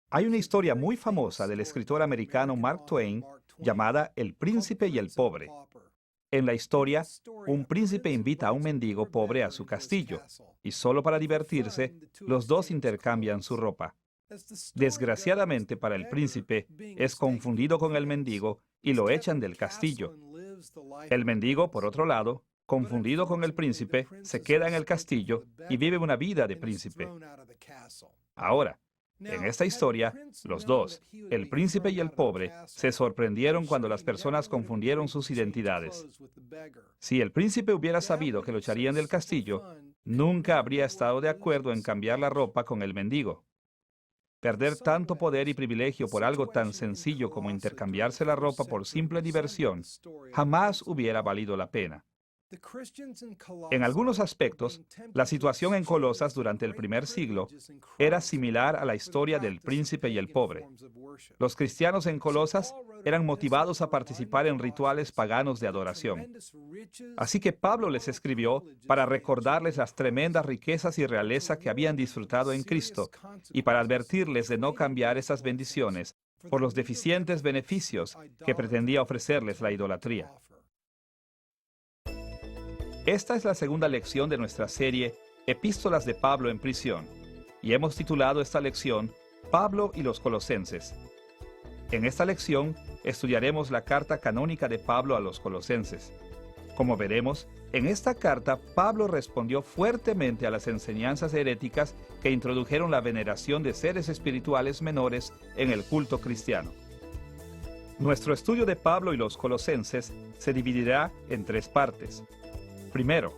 Hay una historia muy famosa del escritor americano Mark Twain llamada El príncipe y el pobre. En la historia, un príncipe invita a un mendigo pobre a su castillo, y solo para divertirse, los dos intercambian su ropa. Desgraciadamente para el príncipe, es confundido con el mendigo y lo echan del castillo. El mendigo, por otro lado, confundido con el príncipe, se queda en el castillo y vive una vida de príncipe. Ahora, en esta historia, los dos, el príncipe y el pobre, se sorprendieron cuando las personas confundieron sus identidades. Si el príncipe hubiera sabido que lo echarían del castillo, nunca habría estado de acuerdo en cambiar la ropa con el mendigo. Perder tanto poder y privilegio por algo tan sencillo como intercambiarse la ropa por simple diversión jamás hubiera valido la pena. En algunos aspectos, la situación en Colosas durante el primer siglo era similar a la historia del príncipe y el pobre. Los cristianos en Colosas eran motivados a participar en rituales paganos de adoración. Así que Pablo les escribió para recordarles las tremendas riquezas y realeza que habían disfrutado en Cristo y para advertirles de no cambiar esas bendiciones por los deficientes beneficios que pretendía ofrecerles la idolatría. Esta es la segunda lección de nuestra serie Epístolas de Pablo en prisión, y hemos titulado esta lección Pablo y los Colosenses. En esta lección estudiaremos la carta canónica de Pablo a los Colosenses. Como veremos, en esta carta Pablo respondió fuertemente a las enseñanzas heréticas que introdujeron la veneración de seres espirituales menores en el culto cristiano. Nuestro estudio de Pablo y los Colosenses se dividirá en tres partes. Primero,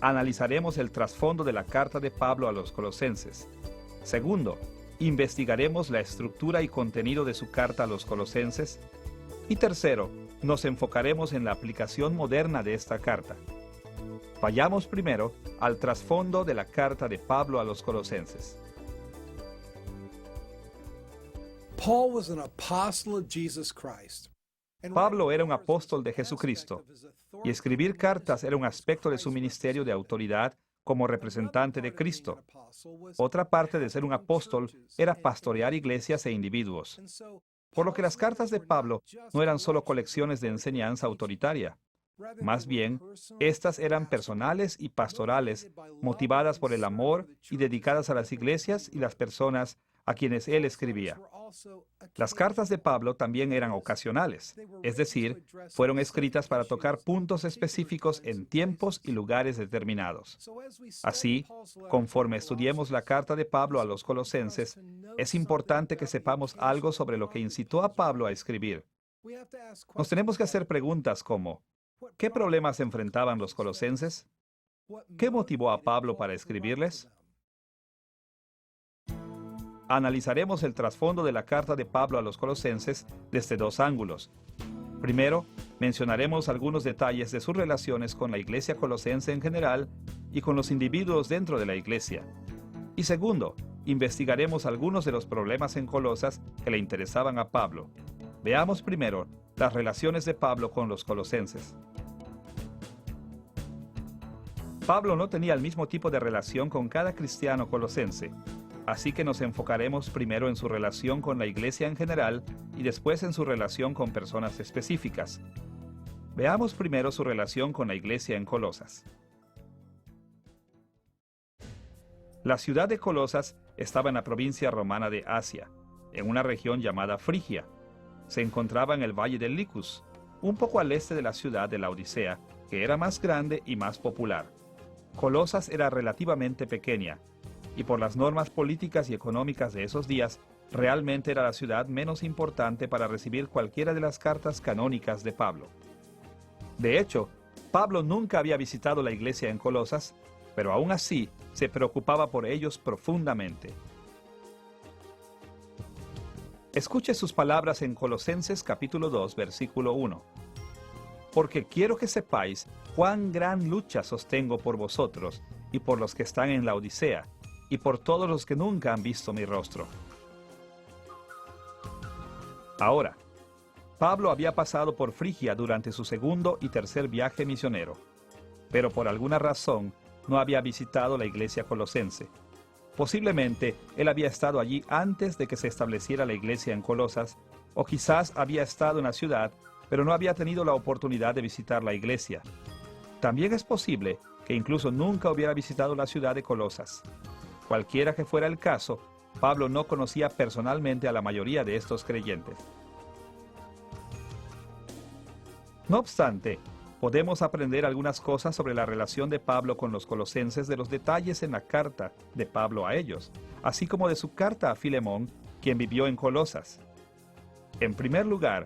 analizaremos el trasfondo de la carta de Pablo a los Colosenses. Segundo, investigaremos la estructura y contenido de su carta a los Colosenses. Y tercero, nos enfocaremos en la aplicación moderna de esta carta. Vayamos primero al trasfondo de la carta de Pablo a los Colosenses. Pablo era un apóstol de Jesucristo, y escribir cartas era un aspecto de su ministerio de autoridad como representante de Cristo. Otra parte de ser un apóstol era pastorear iglesias e individuos. Por lo que las cartas de Pablo no eran solo colecciones de enseñanza autoritaria. Más bien, estas eran personales y pastorales, motivadas por el amor y dedicadas a las iglesias y las personas a quienes él escribía. Las cartas de Pablo también eran ocasionales, es decir, fueron escritas para tocar puntos específicos en tiempos y lugares determinados. Así, conforme estudiemos la carta de Pablo a los Colosenses, es importante que sepamos algo sobre lo que incitó a Pablo a escribir. Nos tenemos que hacer preguntas como: ¿qué problemas enfrentaban los colosenses? ¿Qué motivó a Pablo para escribirles? Analizaremos el trasfondo de la carta de Pablo a los Colosenses desde dos ángulos. Primero, mencionaremos algunos detalles de sus relaciones con la iglesia colosense en general y con los individuos dentro de la iglesia. Y segundo, investigaremos algunos de los problemas en Colosas que le interesaban a Pablo. Veamos primero las relaciones de Pablo con los colosenses. Pablo no tenía el mismo tipo de relación con cada cristiano colosense. Así que nos enfocaremos primero en su relación con la iglesia en general y después en su relación con personas específicas. Veamos primero su relación con la iglesia en Colosas. La ciudad de Colosas estaba en la provincia romana de Asia, en una región llamada Frigia. Se encontraba en el valle del Licus, un poco al este de la ciudad de Laodicea, que era más grande y más popular. Colosas era relativamente pequeña, y por las normas políticas y económicas de esos días, realmente era la ciudad menos importante para recibir cualquiera de las cartas canónicas de Pablo. De hecho, Pablo nunca había visitado la iglesia en Colosas, pero aún así se preocupaba por ellos profundamente. Escuche sus palabras en Colosenses capítulo 2, versículo 1. Porque quiero que sepáis cuán gran lucha sostengo por vosotros y por los que están en la Odisea, y por todos los que nunca han visto mi rostro. Ahora, Pablo había pasado por Frigia durante su segundo y tercer viaje misionero, pero por alguna razón no había visitado la iglesia colosense. Posiblemente él había estado allí antes de que se estableciera la iglesia en Colosas, o quizás había estado en la ciudad, pero no había tenido la oportunidad de visitar la iglesia. También es posible que incluso nunca hubiera visitado la ciudad de Colosas. Cualquiera que fuera el caso, Pablo no conocía personalmente a la mayoría de estos creyentes. No obstante, podemos aprender algunas cosas sobre la relación de Pablo con los colosenses de los detalles en la carta de Pablo a ellos, así como de su carta a Filemón, quien vivió en Colosas. En primer lugar,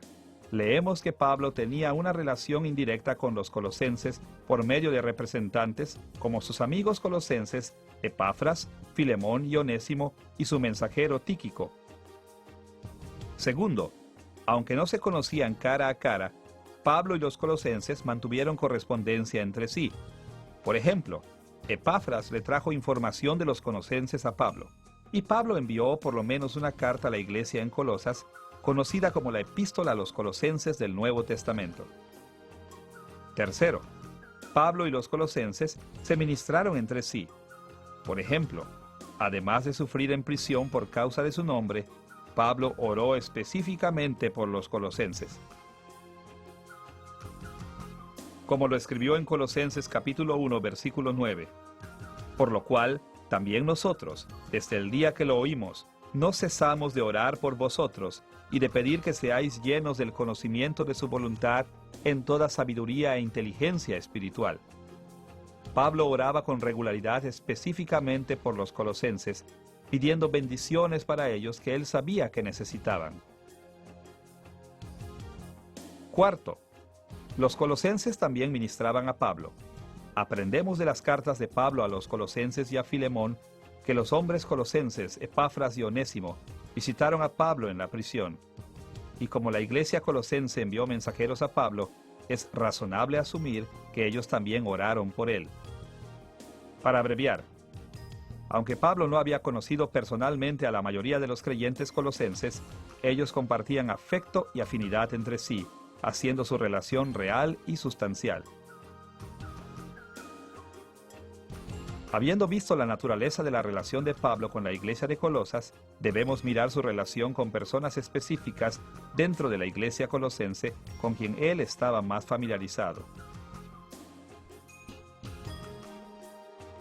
leemos que Pablo tenía una relación indirecta con los colosenses por medio de representantes como sus amigos colosenses Epafras, Filemón y Onésimo y su mensajero Tíquico. Segundo, aunque no se conocían cara a cara, Pablo y los colosenses mantuvieron correspondencia entre sí. Por ejemplo, Epafras le trajo información de los colosenses a Pablo, y Pablo envió por lo menos una carta a la iglesia en Colosas, conocida como la Epístola a los Colosenses del Nuevo Testamento. Tercero, Pablo y los colosenses se ministraron entre sí. Por ejemplo, además de sufrir en prisión por causa de su nombre, Pablo oró específicamente por los colosenses. Como lo escribió en Colosenses capítulo 1, versículo 9. Por lo cual, también nosotros, desde el día que lo oímos, no cesamos de orar por vosotros y de pedir que seáis llenos del conocimiento de su voluntad en toda sabiduría e inteligencia espiritual. Pablo oraba con regularidad específicamente por los colosenses, pidiendo bendiciones para ellos que él sabía que necesitaban. Cuarto, los colosenses también ministraban a Pablo. Aprendemos de las cartas de Pablo a los colosenses y a Filemón que los hombres colosenses, Epafras y Onésimo, visitaron a Pablo en la prisión. Y como la iglesia colosense envió mensajeros a Pablo, es razonable asumir que ellos también oraron por él. Para abreviar, aunque Pablo no había conocido personalmente a la mayoría de los creyentes colosenses, ellos compartían afecto y afinidad entre sí, haciendo su relación real y sustancial. Habiendo visto la naturaleza de la relación de Pablo con la iglesia de Colosas, debemos mirar su relación con personas específicas dentro de la iglesia colosense con quien él estaba más familiarizado.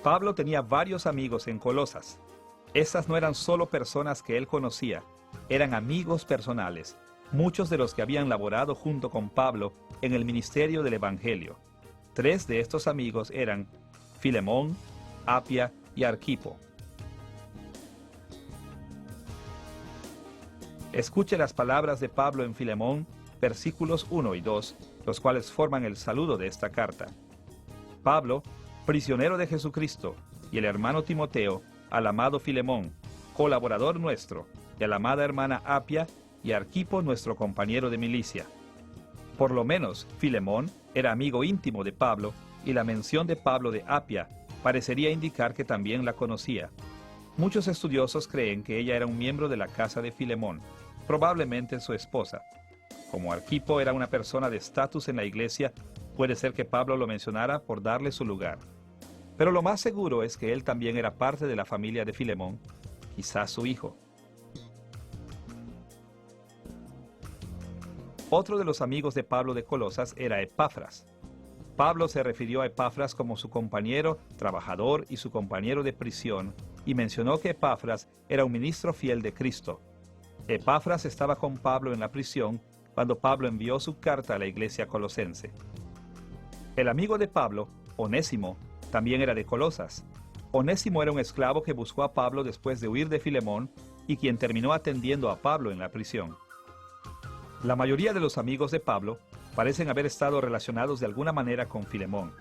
Pablo tenía varios amigos en Colosas. Estas no eran solo personas que él conocía, eran amigos personales, muchos de los que habían laborado junto con Pablo en el ministerio del Evangelio. 3 de estos amigos eran Filemón, Apia y Arquipo. Escuche las palabras de Pablo en Filemón, versículos 1 y 2, los cuales forman el saludo de esta carta. Pablo, prisionero de Jesucristo, y el hermano Timoteo, al amado Filemón, colaborador nuestro, y a la amada hermana Apia, y Arquipo, nuestro compañero de milicia. Por lo menos, Filemón era amigo íntimo de Pablo, y la mención de Pablo de Apia parecería indicar que también la conocía. Muchos estudiosos creen que ella era un miembro de la casa de Filemón, probablemente su esposa. Como Arquipo era una persona de estatus en la iglesia, puede ser que Pablo lo mencionara por darle su lugar. Pero lo más seguro es que él también era parte de la familia de Filemón, quizás su hijo. Otro de los amigos de Pablo de Colosas era Epafras. Pablo se refirió a Epafras como su compañero, trabajador y su compañero de prisión, y mencionó que Epafras era un ministro fiel de Cristo. Epafras estaba con Pablo en la prisión cuando Pablo envió su carta a la iglesia colosense. El amigo de Pablo, Onésimo, también era de Colosas. Onésimo era un esclavo que buscó a Pablo después de huir de Filemón y quien terminó atendiendo a Pablo en la prisión. La mayoría de los amigos de Pablo parecen haber estado relacionados de alguna manera con Filemón.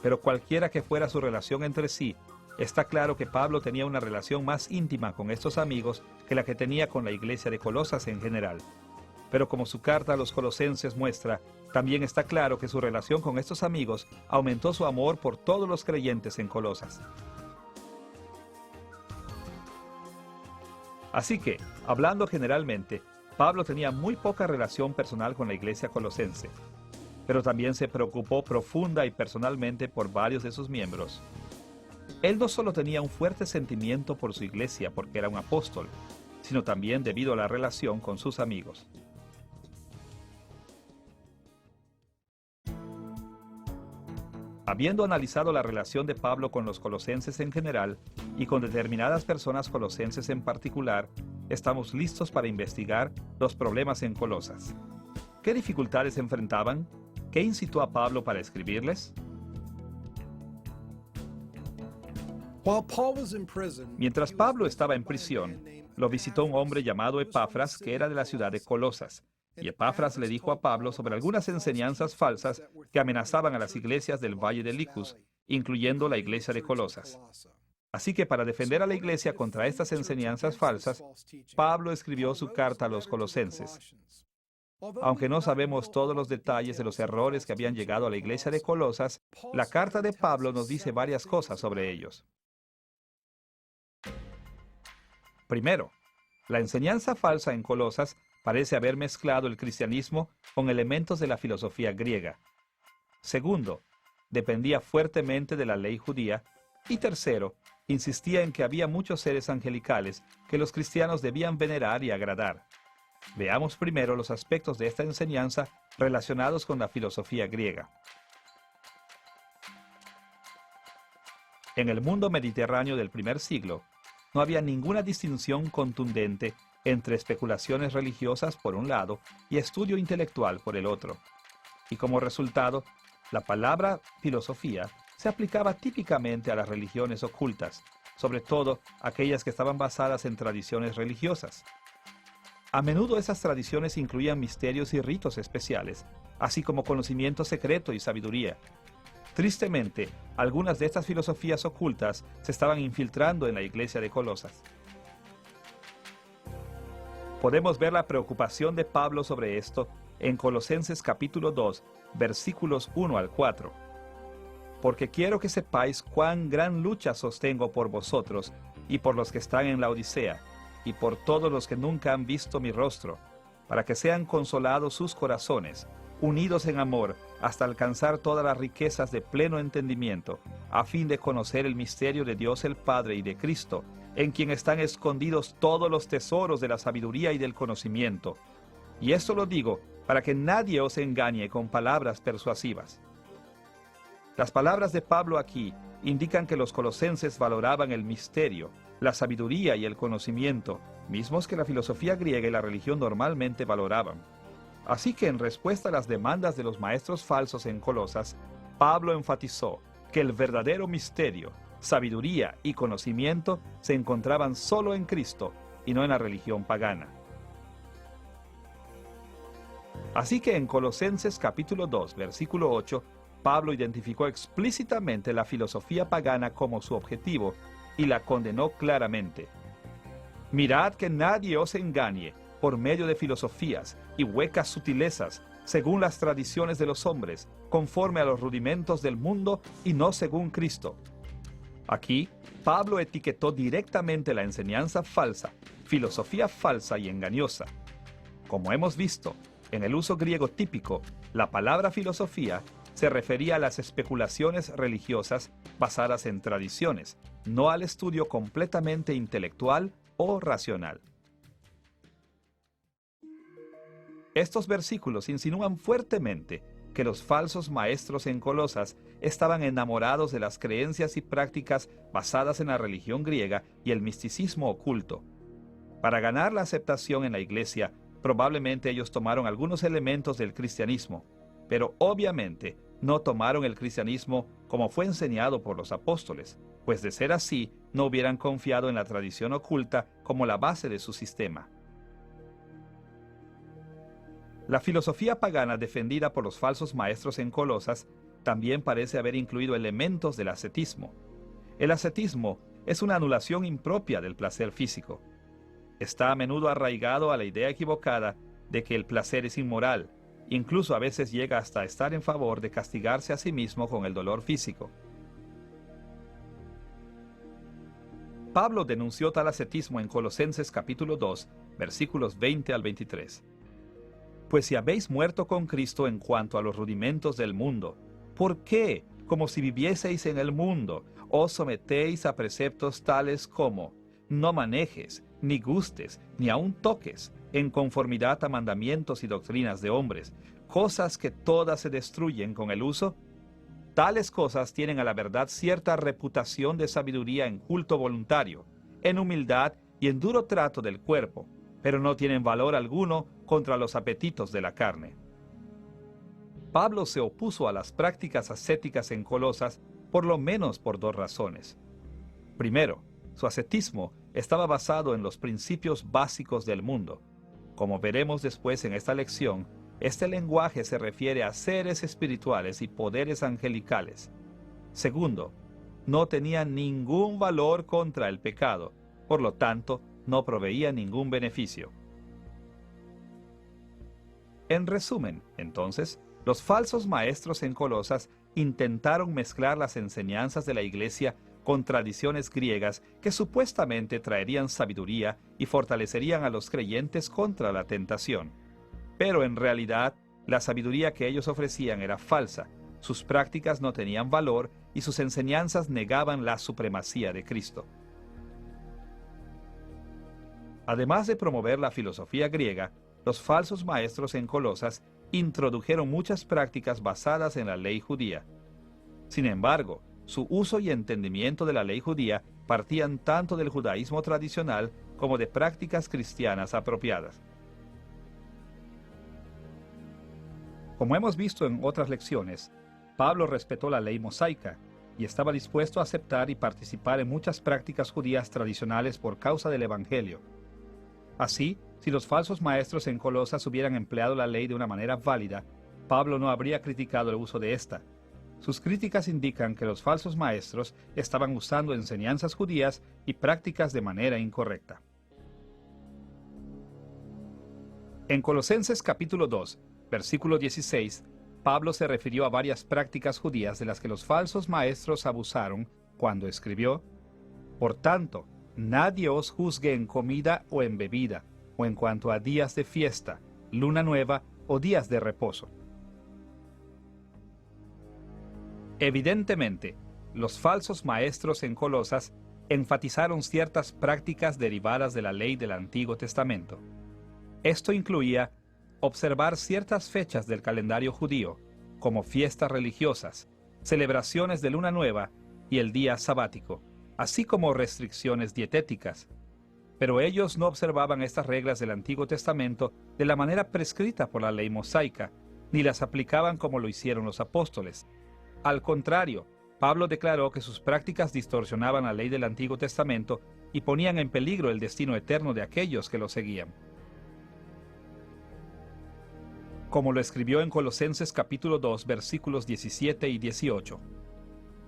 Pero cualquiera que fuera su relación entre sí, está claro que Pablo tenía una relación más íntima con estos amigos que la que tenía con la iglesia de Colosas en general. Pero como su carta a los colosenses muestra, también está claro que su relación con estos amigos aumentó su amor por todos los creyentes en Colosas. Así que, hablando generalmente, Pablo tenía muy poca relación personal con la iglesia colosense, pero también se preocupó profunda y personalmente por varios de sus miembros. Él no solo tenía un fuerte sentimiento por su iglesia porque era un apóstol, sino también debido a la relación con sus amigos. Habiendo analizado la relación de Pablo con los colosenses en general y con determinadas personas colosenses en particular, estamos listos para investigar los problemas en Colosas. ¿Qué dificultades enfrentaban? ¿Qué incitó a Pablo para escribirles? Mientras Pablo estaba en prisión, lo visitó un hombre llamado Epafras, que era de la ciudad de Colosas. Y Epafras le dijo a Pablo sobre algunas enseñanzas falsas que amenazaban a las iglesias del Valle de Licus, incluyendo la iglesia de Colosas. Así que para defender a la iglesia contra estas enseñanzas falsas, Pablo escribió su carta a los colosenses. Aunque no sabemos todos los detalles de los errores que habían llegado a la iglesia de Colosas, la carta de Pablo nos dice varias cosas sobre ellos. Primero, la enseñanza falsa en Colosas parece haber mezclado el cristianismo con elementos de la filosofía griega. Segundo, dependía fuertemente de la ley judía. Y tercero, insistía en que había muchos seres angelicales que los cristianos debían venerar y agradar. Veamos primero los aspectos de esta enseñanza relacionados con la filosofía griega. En el mundo mediterráneo del primer siglo, no había ninguna distinción contundente entre especulaciones religiosas por un lado y estudio intelectual por el otro. Y como resultado, la palabra filosofía se aplicaba típicamente a las religiones ocultas, sobre todo aquellas que estaban basadas en tradiciones religiosas. A menudo esas tradiciones incluían misterios y ritos especiales, así como conocimiento secreto y sabiduría. Tristemente, algunas de estas filosofías ocultas se estaban infiltrando en la iglesia de Colosas. Podemos ver la preocupación de Pablo sobre esto en Colosenses capítulo 2, versículos 1 al 4. Porque quiero que sepáis cuán gran lucha sostengo por vosotros y por los que están en la Odisea, y por todos los que nunca han visto mi rostro, para que sean consolados sus corazones, unidos en amor, hasta alcanzar todas las riquezas de pleno entendimiento, a fin de conocer el misterio de Dios el Padre y de Cristo, en quien están escondidos todos los tesoros de la sabiduría y del conocimiento. Y esto lo digo para que nadie os engañe con palabras persuasivas. Las palabras de Pablo aquí indican que los colosenses valoraban el misterio, la sabiduría y el conocimiento, mismos que la filosofía griega y la religión normalmente valoraban. Así que en respuesta a las demandas de los maestros falsos en Colosas, Pablo enfatizó que el verdadero misterio, sabiduría y conocimiento se encontraban solo en Cristo y no en la religión pagana. Así que en Colosenses capítulo 2, versículo 8, Pablo identificó explícitamente la filosofía pagana como su objetivo y la condenó claramente. Mirad que nadie os engañe por medio de filosofías y huecas sutilezas, según las tradiciones de los hombres, conforme a los rudimentos del mundo y no según Cristo. Aquí, Pablo etiquetó directamente la enseñanza falsa, filosofía falsa y engañosa. Como hemos visto, en el uso griego típico, la palabra filosofía se refería a las especulaciones religiosas basadas en tradiciones, no al estudio completamente intelectual o racional. Estos versículos insinúan fuertemente que los falsos maestros en Colosas estaban enamorados de las creencias y prácticas basadas en la religión griega y el misticismo oculto. Para ganar la aceptación en la iglesia, probablemente ellos tomaron algunos elementos del cristianismo, pero obviamente no tomaron el cristianismo como fue enseñado por los apóstoles, pues de ser así, no hubieran confiado en la tradición oculta como la base de su sistema. La filosofía pagana defendida por los falsos maestros en Colosas también parece haber incluido elementos del ascetismo. El ascetismo es una anulación impropia del placer físico. Está a menudo arraigado a la idea equivocada de que el placer es inmoral, incluso a veces llega hasta estar en favor de castigarse a sí mismo con el dolor físico. Pablo denunció tal ascetismo en Colosenses capítulo 2, versículos 20 al 23. Pues si habéis muerto con Cristo en cuanto a los rudimentos del mundo, ¿por qué, como si vivieseis en el mundo, os sometéis a preceptos tales como: no manejes, ni gustes, ni aun toques, en conformidad a mandamientos y doctrinas de hombres, cosas que todas se destruyen con el uso. Tales cosas tienen a la verdad cierta reputación de sabiduría en culto voluntario, en humildad y en duro trato del cuerpo, pero no tienen valor alguno contra los apetitos de la carne. Pablo se opuso a las prácticas ascéticas en Colosas por lo menos por dos razones. Primero, su ascetismo estaba basado en los principios básicos del mundo. Como veremos después en esta lección, este lenguaje se refiere a seres espirituales y poderes angelicales. Segundo, no tenía ningún valor contra el pecado, por lo tanto, no proveía ningún beneficio. En resumen, entonces, los falsos maestros en Colosas intentaron mezclar las enseñanzas de la Iglesia con tradiciones griegas que supuestamente traerían sabiduría y fortalecerían a los creyentes contra la tentación. Pero en realidad, la sabiduría que ellos ofrecían era falsa, sus prácticas no tenían valor y sus enseñanzas negaban la supremacía de Cristo. Además de promover la filosofía griega, los falsos maestros en Colosas introdujeron muchas prácticas basadas en la ley judía. Sin embargo, su uso y entendimiento de la ley judía partían tanto del judaísmo tradicional como de prácticas cristianas apropiadas. Como hemos visto en otras lecciones, Pablo respetó la ley mosaica y estaba dispuesto a aceptar y participar en muchas prácticas judías tradicionales por causa del Evangelio. Así, si los falsos maestros en Colosas hubieran empleado la ley de una manera válida, Pablo no habría criticado el uso de esta. Sus críticas indican que los falsos maestros estaban usando enseñanzas judías y prácticas de manera incorrecta. En Colosenses capítulo 2, versículo 16, Pablo se refirió a varias prácticas judías de las que los falsos maestros abusaron cuando escribió: Por tanto, nadie os juzgue en comida o en bebida, o en cuanto a días de fiesta, luna nueva o días de reposo. Evidentemente, los falsos maestros en Colosas enfatizaron ciertas prácticas derivadas de la ley del Antiguo Testamento. Esto incluía observar ciertas fechas del calendario judío, como fiestas religiosas, celebraciones de luna nueva y el día sabático, así como restricciones dietéticas. Pero ellos no observaban estas reglas del Antiguo Testamento de la manera prescrita por la ley mosaica, ni las aplicaban como lo hicieron los apóstoles. Al contrario, Pablo declaró que sus prácticas distorsionaban la ley del Antiguo Testamento y ponían en peligro el destino eterno de aquellos que lo seguían. Como lo escribió en Colosenses capítulo 2, versículos 17 y 18.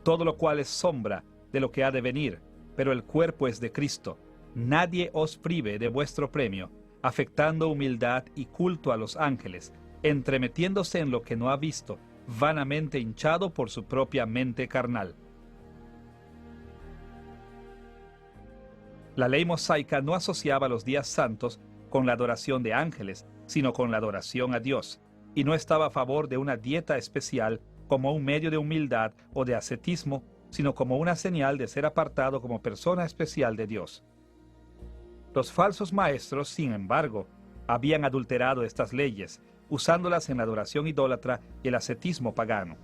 Todo lo cual es sombra de lo que ha de venir, pero el cuerpo es de Cristo. Nadie os prive de vuestro premio, afectando humildad y culto a los ángeles, entremetiéndose en lo que no ha visto, vanamente hinchado por su propia mente carnal. La ley mosaica no asociaba los días santos con la adoración de ángeles, sino con la adoración a Dios, y no estaba a favor de una dieta especial como un medio de humildad o de ascetismo, sino como una señal de ser apartado como persona especial de Dios. Los falsos maestros, sin embargo, habían adulterado estas leyes, usándolas en la adoración idólatra y el ascetismo pagano.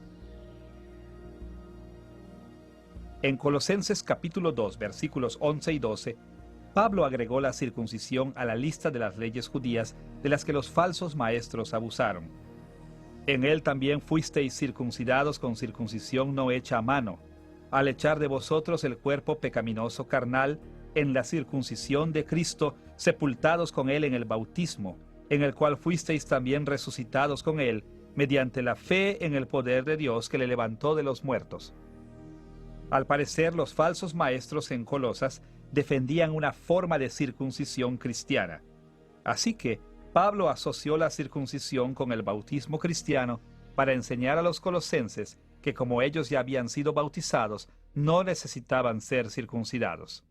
En Colosenses capítulo 2, versículos 11 y 12, Pablo agregó la circuncisión a la lista de las leyes judías de las que los falsos maestros abusaron. En él también fuisteis circuncidados con circuncisión no hecha a mano, al echar de vosotros el cuerpo pecaminoso carnal, en la circuncisión de Cristo, sepultados con él en el bautismo, en el cual fuisteis también resucitados con él, mediante la fe en el poder de Dios que le levantó de los muertos. Al parecer, los falsos maestros en Colosas defendían una forma de circuncisión cristiana. Así que Pablo asoció la circuncisión con el bautismo cristiano para enseñar a los colosenses que, como ellos ya habían sido bautizados, no necesitaban ser circuncidados.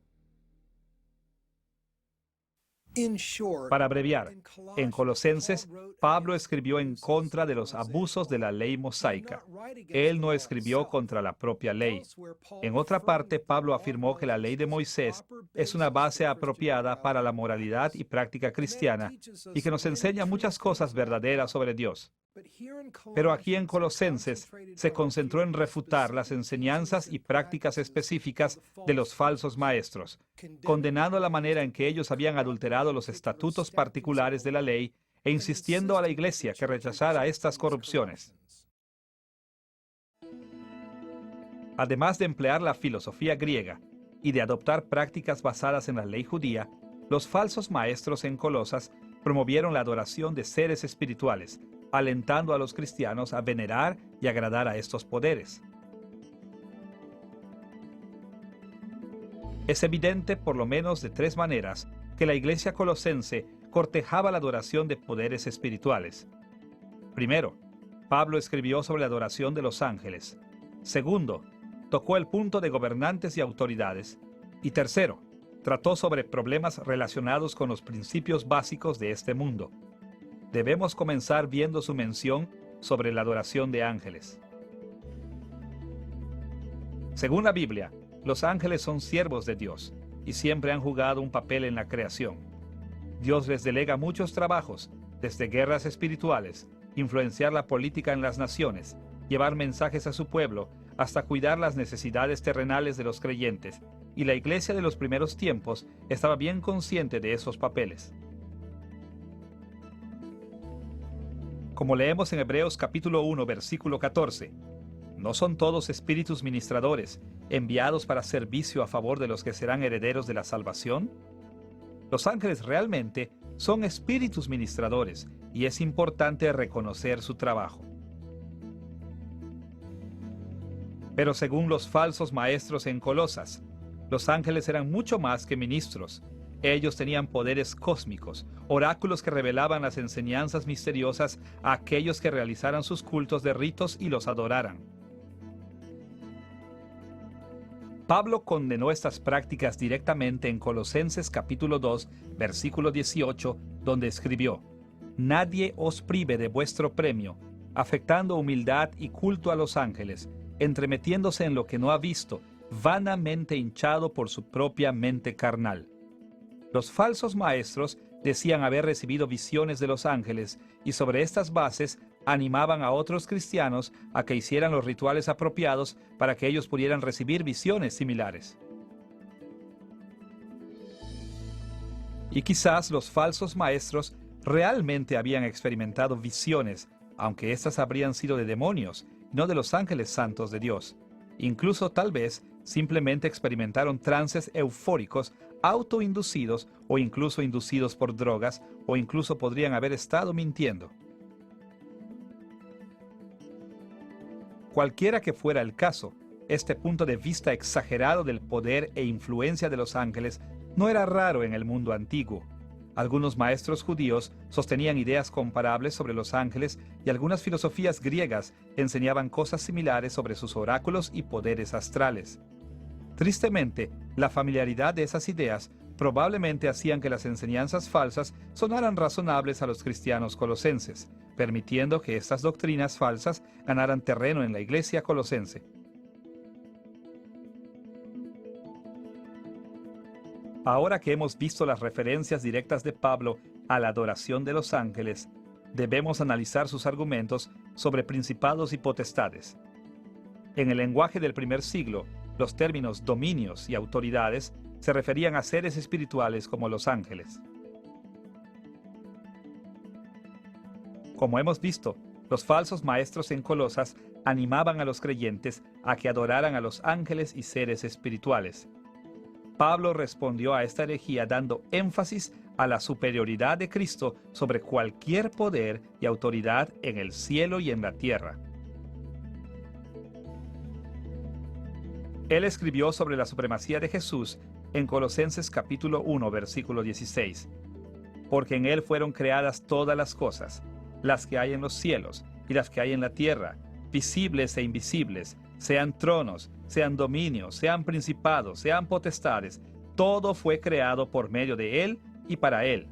Para abreviar, en Colosenses, Pablo escribió en contra de los abusos de la ley mosaica. Él no escribió contra la propia ley. En otra parte, Pablo afirmó que la ley de Moisés es una base apropiada para la moralidad y práctica cristiana y que nos enseña muchas cosas verdaderas sobre Dios. Pero aquí en Colosenses se concentró en refutar las enseñanzas y prácticas específicas de los falsos maestros, condenando la manera en que ellos habían adulterado los estatutos particulares de la ley e insistiendo a la iglesia que rechazara estas corrupciones. Además de emplear la filosofía griega y de adoptar prácticas basadas en la ley judía, los falsos maestros en Colosas promovieron la adoración de seres espirituales, alentando a los cristianos a venerar y agradar a estos poderes. Es evidente, por lo menos de tres maneras, que la iglesia colosense cortejaba la adoración de poderes espirituales. Primero, Pablo escribió sobre la adoración de los ángeles. Segundo, tocó el punto de gobernantes y autoridades. Y tercero, trató sobre problemas relacionados con los principios básicos de este mundo. Debemos comenzar viendo su mención sobre la adoración de ángeles. Según la Biblia, los ángeles son siervos de Dios y siempre han jugado un papel en la creación. Dios les delega muchos trabajos, desde guerras espirituales, influenciar la política en las naciones, llevar mensajes a su pueblo, hasta cuidar las necesidades terrenales de los creyentes, y la iglesia de los primeros tiempos estaba bien consciente de esos papeles. Como leemos en Hebreos capítulo 1, versículo 14, ¿no son todos espíritus ministradores, enviados para servicio a favor de los que serán herederos de la salvación? Los ángeles realmente son espíritus ministradores, y es importante reconocer su trabajo. Pero según los falsos maestros en Colosas, los ángeles eran mucho más que ministros. Ellos tenían poderes cósmicos, oráculos que revelaban las enseñanzas misteriosas a aquellos que realizaran sus cultos de ritos y los adoraran. Pablo condenó estas prácticas directamente en Colosenses capítulo 2, versículo 18, donde escribió: «Nadie os prive de vuestro premio, afectando humildad y culto a los ángeles, entremetiéndose en lo que no ha visto, vanamente hinchado por su propia mente carnal». Los falsos maestros decían haber recibido visiones de los ángeles y sobre estas bases animaban a otros cristianos a que hicieran los rituales apropiados para que ellos pudieran recibir visiones similares. Y quizás los falsos maestros realmente habían experimentado visiones, aunque éstas habrían sido de demonios, no de los ángeles santos de Dios. Incluso tal vez simplemente experimentaron trances eufóricos autoinducidos o incluso inducidos por drogas, o incluso podrían haber estado mintiendo. Cualquiera que fuera el caso, este punto de vista exagerado del poder e influencia de los ángeles no era raro en el mundo antiguo. Algunos maestros judíos sostenían ideas comparables sobre los ángeles y algunas filosofías griegas enseñaban cosas similares sobre sus oráculos y poderes astrales. Tristemente, la familiaridad de esas ideas probablemente hacían que las enseñanzas falsas sonaran razonables a los cristianos colosenses, permitiendo que estas doctrinas falsas ganaran terreno en la iglesia colosense. Ahora que hemos visto las referencias directas de Pablo a la adoración de los ángeles, debemos analizar sus argumentos sobre principados y potestades. En el lenguaje del primer siglo, los términos dominios y autoridades se referían a seres espirituales como los ángeles. Como hemos visto, los falsos maestros en Colosas animaban a los creyentes a que adoraran a los ángeles y seres espirituales. Pablo respondió a esta herejía dando énfasis a la superioridad de Cristo sobre cualquier poder y autoridad en el cielo y en la tierra. Él escribió sobre la supremacía de Jesús en Colosenses capítulo 1, versículo 16. Porque en Él fueron creadas todas las cosas, las que hay en los cielos y las que hay en la tierra, visibles e invisibles, sean tronos, sean dominios, sean principados, sean potestades, todo fue creado por medio de Él y para Él.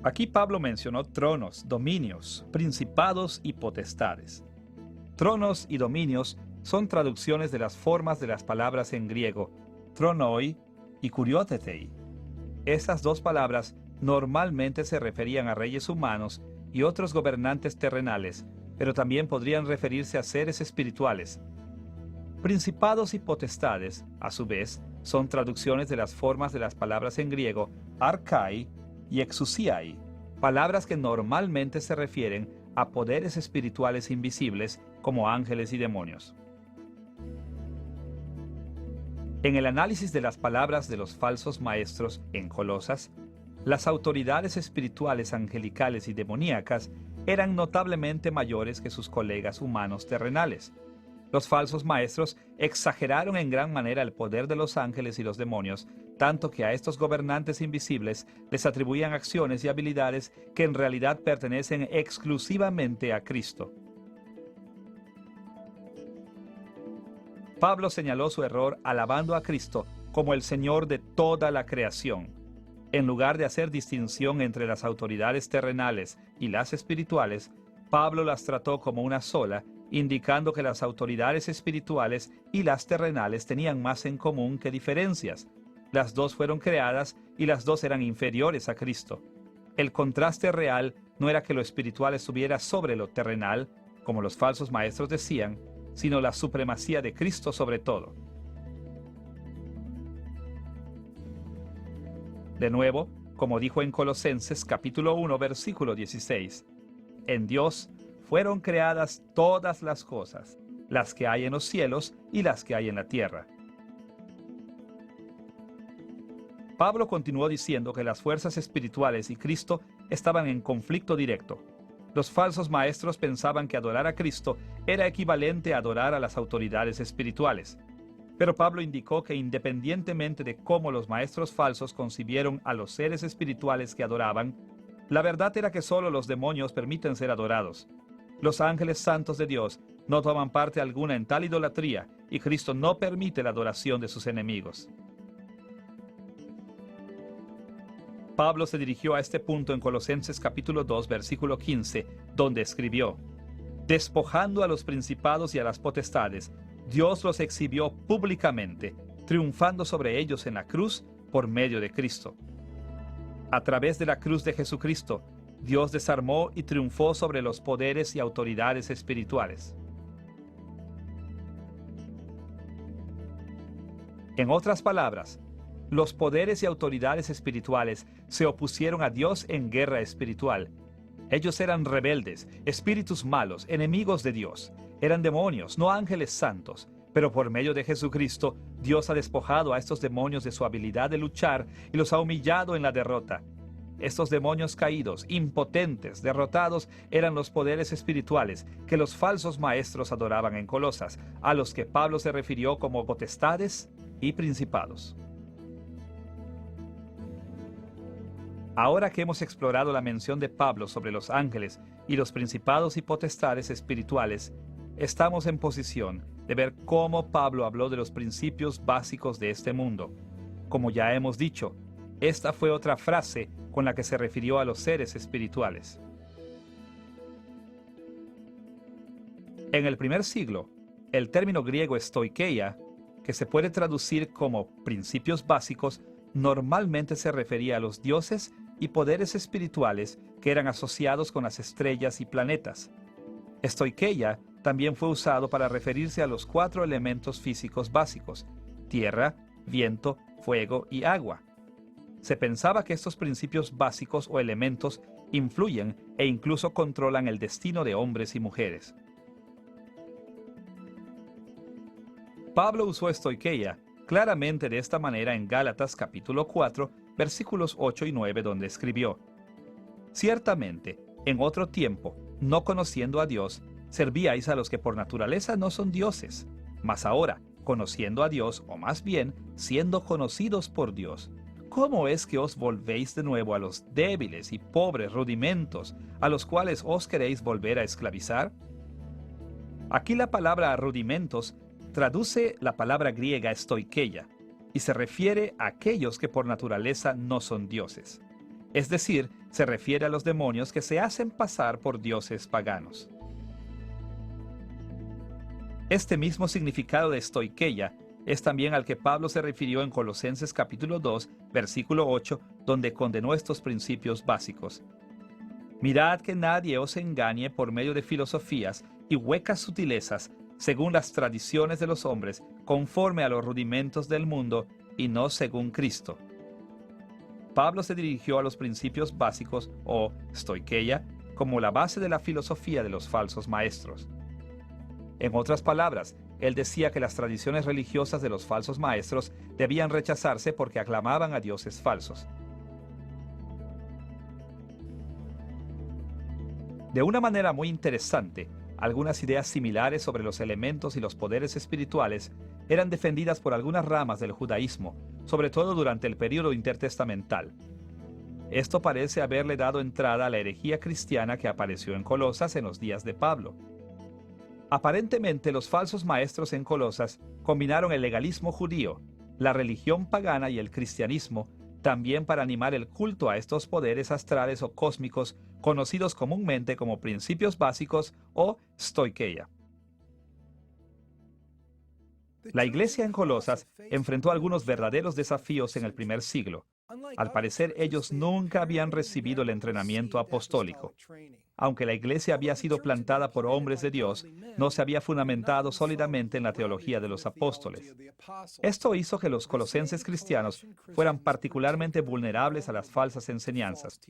Aquí Pablo mencionó tronos, dominios, principados y potestades. Tronos y dominios son traducciones de las formas de las palabras en griego, tronoi y kuriothetei. Estas dos palabras normalmente se referían a reyes humanos y otros gobernantes terrenales, pero también podrían referirse a seres espirituales. Principados y potestades, a su vez, son traducciones de las formas de las palabras en griego arkai y exousiai, palabras que normalmente se refieren a poderes espirituales invisibles como ángeles y demonios. En el análisis de las palabras de los falsos maestros en Colosas, las autoridades espirituales angelicales y demoníacas eran notablemente mayores que sus colegas humanos terrenales. Los falsos maestros exageraron en gran manera el poder de los ángeles y los demonios, tanto que a estos gobernantes invisibles les atribuían acciones y habilidades que en realidad pertenecen exclusivamente a Cristo. Pablo señaló su error alabando a Cristo como el Señor de toda la creación. En lugar de hacer distinción entre las autoridades terrenales y las espirituales, Pablo las trató como una sola, indicando que las autoridades espirituales y las terrenales tenían más en común que diferencias. Las dos fueron creadas y las dos eran inferiores a Cristo. El contraste real no era que lo espiritual estuviera sobre lo terrenal, como los falsos maestros decían, sino la supremacía de Cristo sobre todo. De nuevo, como dijo en Colosenses capítulo 1, versículo 16, en Dios fueron creadas todas las cosas, las que hay en los cielos y las que hay en la tierra. Pablo continuó diciendo que las fuerzas espirituales y Cristo estaban en conflicto directo. Los falsos maestros pensaban que adorar a Cristo era equivalente a adorar a las autoridades espirituales. Pero Pablo indicó que independientemente de cómo los maestros falsos concibieron a los seres espirituales que adoraban, la verdad era que solo los demonios permiten ser adorados. Los ángeles santos de Dios no toman parte alguna en tal idolatría y Cristo no permite la adoración de sus enemigos. Pablo se dirigió a este punto en Colosenses capítulo 2, versículo 15, donde escribió: despojando a los principados y a las potestades, Dios los exhibió públicamente, triunfando sobre ellos en la cruz por medio de Cristo. A través de la cruz de Jesucristo, Dios desarmó y triunfó sobre los poderes y autoridades espirituales. En otras palabras, los poderes y autoridades espirituales se opusieron a Dios en guerra espiritual. Ellos eran rebeldes, espíritus malos, enemigos de Dios. Eran demonios, no ángeles santos. Pero por medio de Jesucristo, Dios ha despojado a estos demonios de su habilidad de luchar y los ha humillado en la derrota. Estos demonios caídos, impotentes, derrotados, eran los poderes espirituales que los falsos maestros adoraban en Colosas, a los que Pablo se refirió como potestades y principados. Ahora que hemos explorado la mención de Pablo sobre los ángeles y los principados y potestades espirituales, estamos en posición de ver cómo Pablo habló de los principios básicos de este mundo. Como ya hemos dicho, esta fue otra frase con la que se refirió a los seres espirituales. En el primer siglo, el término griego stoikeia, que se puede traducir como principios básicos, normalmente se refería a los dioses y poderes espirituales que eran asociados con las estrellas y planetas. Stoikeia también fue usado para referirse a los 4 elementos físicos básicos: tierra, viento, fuego y agua. Se pensaba que estos principios básicos o elementos influyen e incluso controlan el destino de hombres y mujeres. Pablo usó stoikeia claramente de esta manera en Gálatas capítulo 4, versículos 8 y 9, donde escribió: ciertamente, en otro tiempo, no conociendo a Dios, servíais a los que por naturaleza no son dioses, mas ahora, conociendo a Dios, o más bien, siendo conocidos por Dios, ¿cómo es que os volvéis de nuevo a los débiles y pobres rudimentos, a los cuales os queréis volver a esclavizar? Aquí la palabra rudimentos traduce la palabra griega stoikeia y se refiere a aquellos que por naturaleza no son dioses. Es decir, se refiere a los demonios que se hacen pasar por dioses paganos. Este mismo significado de stoicheia es también al que Pablo se refirió en Colosenses capítulo 2, versículo 8, donde condenó estos principios básicos. Mirad que nadie os engañe por medio de filosofías y huecas sutilezas, según las tradiciones de los hombres, conforme a los rudimentos del mundo y no según Cristo. Pablo se dirigió a los principios básicos, o stoicheia, como la base de la filosofía de los falsos maestros. En otras palabras, él decía que las tradiciones religiosas de los falsos maestros debían rechazarse porque aclamaban a dioses falsos. De una manera muy interesante, algunas ideas similares sobre los elementos y los poderes espirituales eran defendidas por algunas ramas del judaísmo, sobre todo durante el período intertestamental. Esto parece haberle dado entrada a la herejía cristiana que apareció en Colosas en los días de Pablo. Aparentemente, los falsos maestros en Colosas combinaron el legalismo judío, la religión pagana y el cristianismo, también para animar el culto a estos poderes astrales o cósmicos conocidos comúnmente como principios básicos o stoicheia. La iglesia en Colosas enfrentó algunos verdaderos desafíos en el primer siglo. Al parecer, ellos nunca habían recibido el entrenamiento apostólico. Aunque la iglesia había sido plantada por hombres de Dios, no se había fundamentado sólidamente en la teología de los apóstoles. Esto hizo que los colosenses cristianos fueran particularmente vulnerables a las falsas enseñanzas.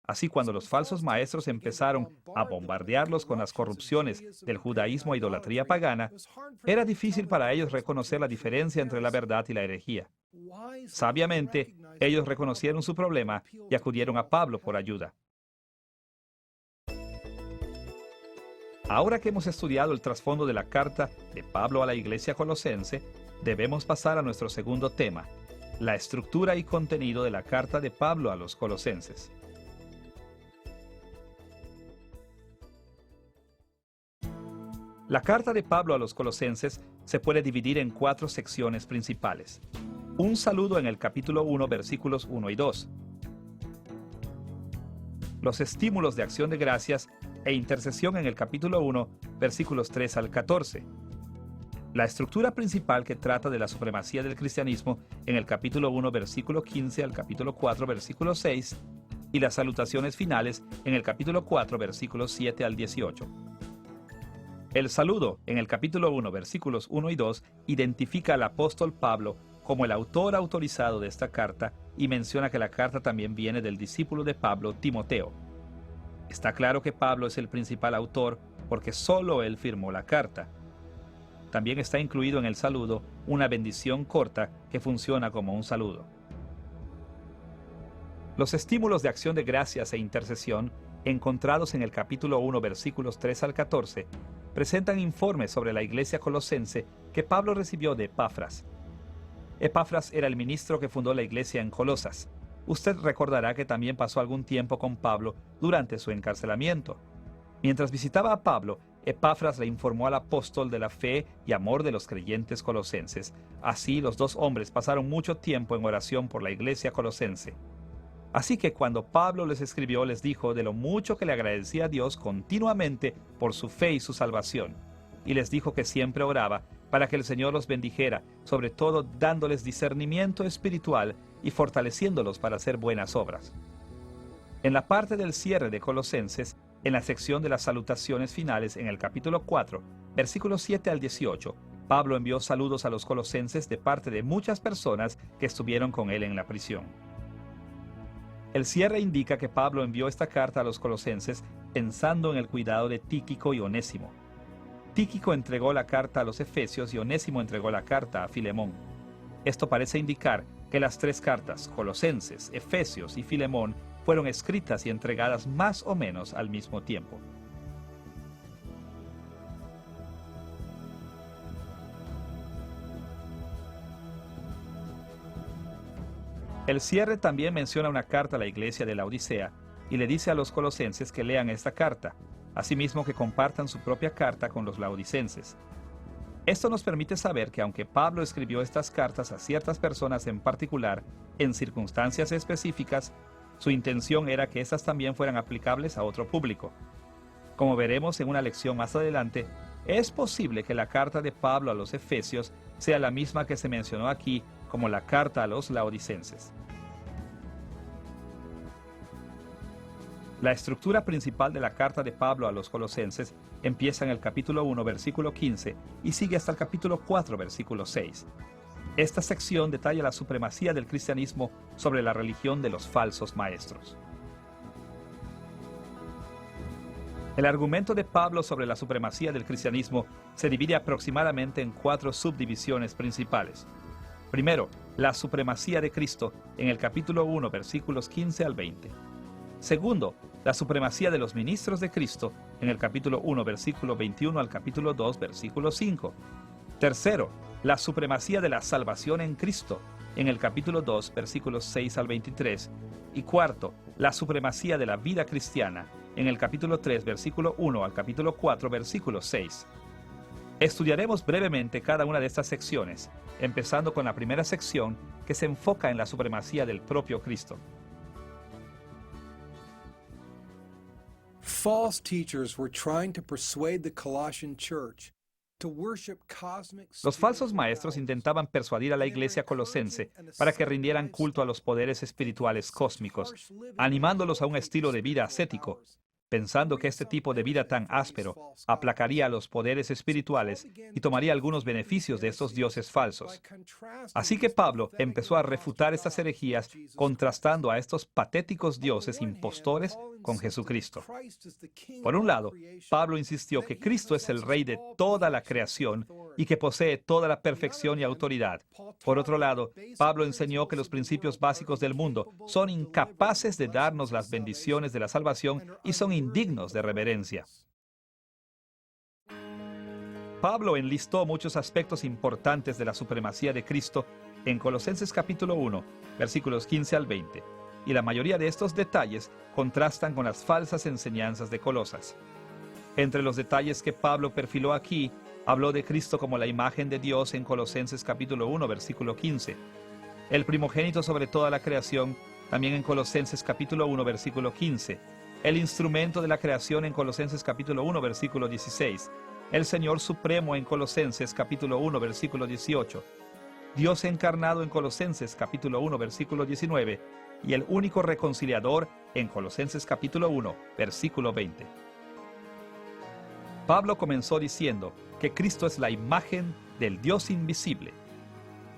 Así, cuando los falsos maestros empezaron a bombardearlos con las corrupciones del judaísmo e idolatría pagana, era difícil para ellos reconocer la diferencia entre la verdad y la herejía. Sabiamente, ellos reconocieron su problema y acudieron a Pablo por ayuda. Ahora que hemos estudiado el trasfondo de la carta de Pablo a la iglesia colosense, debemos pasar a nuestro segundo tema, la estructura y contenido de la carta de Pablo a los colosenses. La carta de Pablo a los colosenses se puede dividir en 4 secciones principales. Un saludo en el capítulo 1, versículos 1 y 2. Los estímulos de acción de gracias e intercesión en el capítulo 1, versículos 3 al 14. La estructura principal que trata de la supremacía del cristianismo en el capítulo 1, versículo 15 al capítulo 4, versículo 6. Y las salutaciones finales en el capítulo 4, versículos 7 al 18. El saludo, en el capítulo 1, versículos 1 y 2, identifica al apóstol Pablo como el autor autorizado de esta carta y menciona que la carta también viene del discípulo de Pablo, Timoteo. Está claro que Pablo es el principal autor porque solo él firmó la carta. También está incluido en el saludo una bendición corta que funciona como un saludo. Los estímulos de acción de gracias e intercesión, encontrados en el capítulo 1, versículos 3 al 14, presentan informes sobre la iglesia colosense que Pablo recibió de Epafras. Epafras era el ministro que fundó la iglesia en Colosas. Usted recordará que también pasó algún tiempo con Pablo durante su encarcelamiento. Mientras visitaba a Pablo, Epafras le informó al apóstol de la fe y amor de los creyentes colosenses. Así, los dos hombres pasaron mucho tiempo en oración por la iglesia colosense. Así que cuando Pablo les escribió, les dijo de lo mucho que le agradecía a Dios continuamente por su fe y su salvación. Y les dijo que siempre oraba para que el Señor los bendijera, sobre todo dándoles discernimiento espiritual y fortaleciéndolos para hacer buenas obras. En la parte del cierre de Colosenses, en la sección de las salutaciones finales en el capítulo 4, versículos 7 al 18, Pablo envió saludos a los colosenses de parte de muchas personas que estuvieron con él en la prisión. El cierre indica que Pablo envió esta carta a los colosenses pensando en el cuidado de Tíquico y Onésimo. Tíquico entregó la carta a los efesios y Onésimo entregó la carta a Filemón. Esto parece indicar que las 3 cartas, Colosenses, Efesios y Filemón, fueron escritas y entregadas más o menos al mismo tiempo. El cierre también menciona una carta a la iglesia de la Odisea y le dice a los colosenses que lean esta carta, asimismo que compartan su propia carta con los laodicenses. Esto nos permite saber que aunque Pablo escribió estas cartas a ciertas personas en particular, en circunstancias específicas, Su intención era que estas también fueran aplicables a otro público. Como veremos en una lección más adelante, es posible que la carta de Pablo a los Efesios sea la misma que se mencionó aquí como la carta a los Laodicenses. La estructura principal de la carta de Pablo a los Colosenses empieza en el capítulo 1, versículo 15 y sigue hasta el capítulo 4, versículo 6. Esta sección detalla la supremacía del cristianismo sobre la religión de los falsos maestros. El argumento de Pablo sobre la supremacía del cristianismo se divide aproximadamente en 4 subdivisiones principales. Primero, la supremacía de Cristo en el capítulo 1, versículos 15 al 20. Segundo, la supremacía de los ministros de Cristo en el capítulo 1, versículo 21 al capítulo 2, versículo 5. Tercero, la supremacía de la salvación en Cristo en el capítulo 2, versículos 6 al 23. Y cuarto, la supremacía de la vida cristiana en el capítulo 3, versículo 1 al capítulo 4, versículo 6. Estudiaremos brevemente cada una de estas secciones, empezando con la primera sección que se enfoca en la supremacía del propio Cristo. False teachers were trying to persuade the Colossian church to worship cosmic Los falsos maestros intentaban persuadir a la iglesia colosense para que rindieran culto a los poderes espirituales cósmicos, animándolos a un estilo de vida ascético, pensando que este tipo de vida tan áspero aplacaría a los poderes espirituales y tomaría algunos beneficios de estos dioses falsos. Así que Pablo empezó a refutar estas herejías contrastando a estos patéticos dioses impostores con Jesucristo. Por un lado, Pablo insistió que Cristo es el Rey de toda la creación y que posee toda la perfección y autoridad. Por otro lado, Pablo enseñó que los principios básicos del mundo son incapaces de darnos las bendiciones de la salvación y son indignos de reverencia. Pablo enlistó muchos aspectos importantes de la supremacía de Cristo en Colosenses capítulo 1, versículos 15 al 20, y la mayoría de estos detalles contrastan con las falsas enseñanzas de Colosas. Entre los detalles que Pablo perfiló aquí, habló de Cristo como la imagen de Dios en Colosenses capítulo 1, versículo 15, el primogénito sobre toda la creación, también en Colosenses capítulo 1, versículo 15, el instrumento de la creación en Colosenses capítulo 1, versículo 16, el Señor Supremo en Colosenses capítulo 1, versículo 18, Dios encarnado en Colosenses capítulo 1, versículo 19, y el único reconciliador en Colosenses capítulo 1, versículo 20. Pablo comenzó diciendo que Cristo es la imagen del Dios invisible.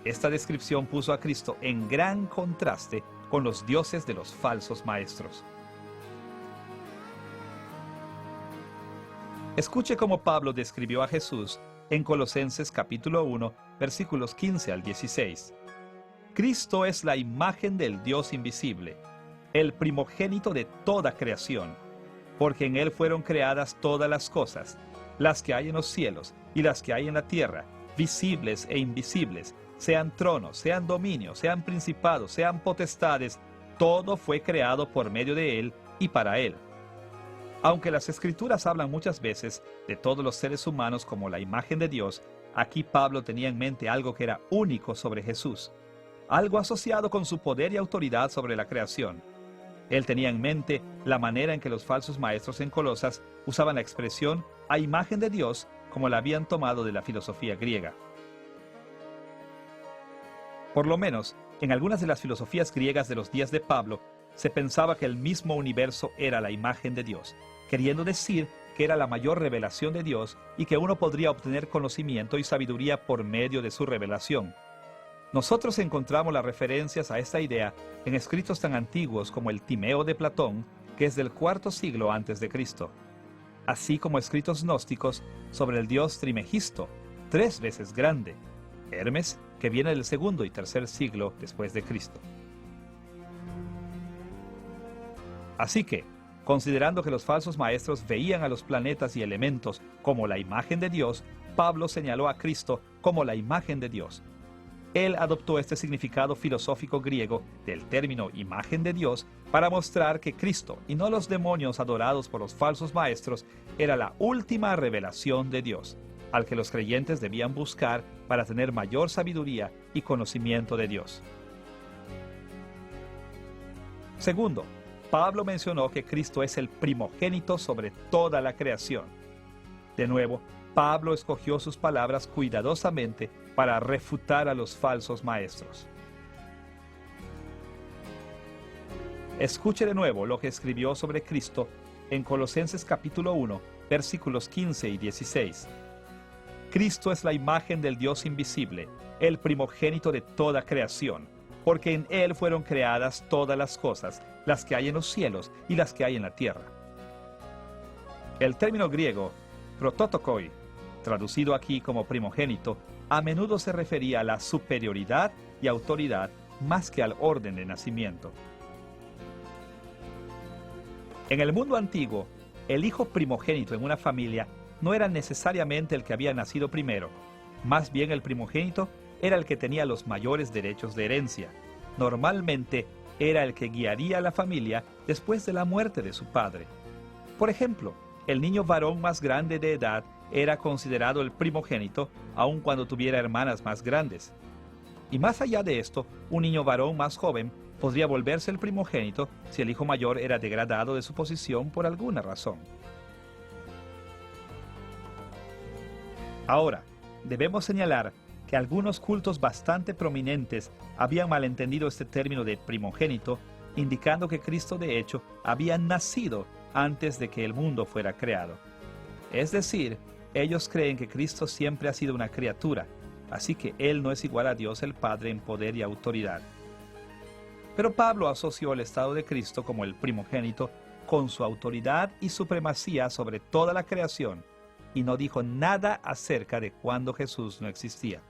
Esta descripción puso a Cristo en gran contraste con los dioses de los falsos maestros. Escuche cómo Pablo describió a Jesús en Colosenses capítulo 1, versículos 15 al 16. Cristo es la imagen del Dios invisible, el primogénito de toda creación, porque en Él fueron creadas todas las cosas, las que hay en los cielos y las que hay en la tierra, visibles e invisibles, sean tronos, sean dominios, sean principados, sean potestades, todo fue creado por medio de Él y para Él. Aunque las Escrituras hablan muchas veces de todos los seres humanos como la imagen de Dios, aquí Pablo tenía en mente algo que era único sobre Jesús, algo asociado con su poder y autoridad sobre la creación. Él tenía en mente la manera en que los falsos maestros en Colosas usaban la expresión a imagen de Dios como la habían tomado de la filosofía griega. Por lo menos, en algunas de las filosofías griegas de los días de Pablo, se pensaba que el mismo universo era la imagen de Dios, queriendo decir que era la mayor revelación de Dios y que uno podría obtener conocimiento y sabiduría por medio de su revelación. Nosotros encontramos las referencias a esta idea en escritos tan antiguos como el Timeo de Platón, que es del IV siglo antes de Cristo, así como escritos gnósticos sobre el dios Trimegisto, 3 veces grande, Hermes, que viene del segundo y tercer siglo después de Cristo. Así que, considerando que los falsos maestros veían a los planetas y elementos como la imagen de Dios, Pablo señaló a Cristo como la imagen de Dios. Él adoptó este significado filosófico griego del término imagen de Dios para mostrar que Cristo, y no los demonios adorados por los falsos maestros, era la última revelación de Dios, al que los creyentes debían buscar para tener mayor sabiduría y conocimiento de Dios. Segundo, Pablo mencionó que Cristo es el primogénito sobre toda la creación. De nuevo, Pablo escogió sus palabras cuidadosamente para refutar a los falsos maestros. Escuche de nuevo lo que escribió sobre Cristo en Colosenses capítulo 1, versículos 15 y 16. Cristo es la imagen del Dios invisible, el primogénito de toda creación, porque en Él fueron creadas todas las cosas, las que hay en los cielos y las que hay en la tierra. El término griego prototokoi, traducido aquí como primogénito, a menudo se refería a la superioridad y autoridad más que al orden de nacimiento. En el mundo antiguo, el hijo primogénito en una familia no era necesariamente el que había nacido primero. Más bien el primogénito era el que tenía los mayores derechos de herencia. Normalmente era el que guiaría a la familia después de la muerte de su padre. Por ejemplo, el niño varón más grande de edad era considerado el primogénito, aun cuando tuviera hermanas más grandes. Y más allá de esto, un niño varón más joven podría volverse el primogénito si el hijo mayor era degradado de su posición por alguna razón. Ahora, debemos señalar que algunos cultos bastante prominentes habían malentendido este término de primogénito, indicando que Cristo de hecho había nacido antes de que el mundo fuera creado. Es decir, ellos creen que Cristo siempre ha sido una criatura, así que Él no es igual a Dios el Padre en poder y autoridad. Pero Pablo asoció el estado de Cristo como el primogénito con su autoridad y supremacía sobre toda la creación, y no dijo nada acerca de cuando Jesús no existía.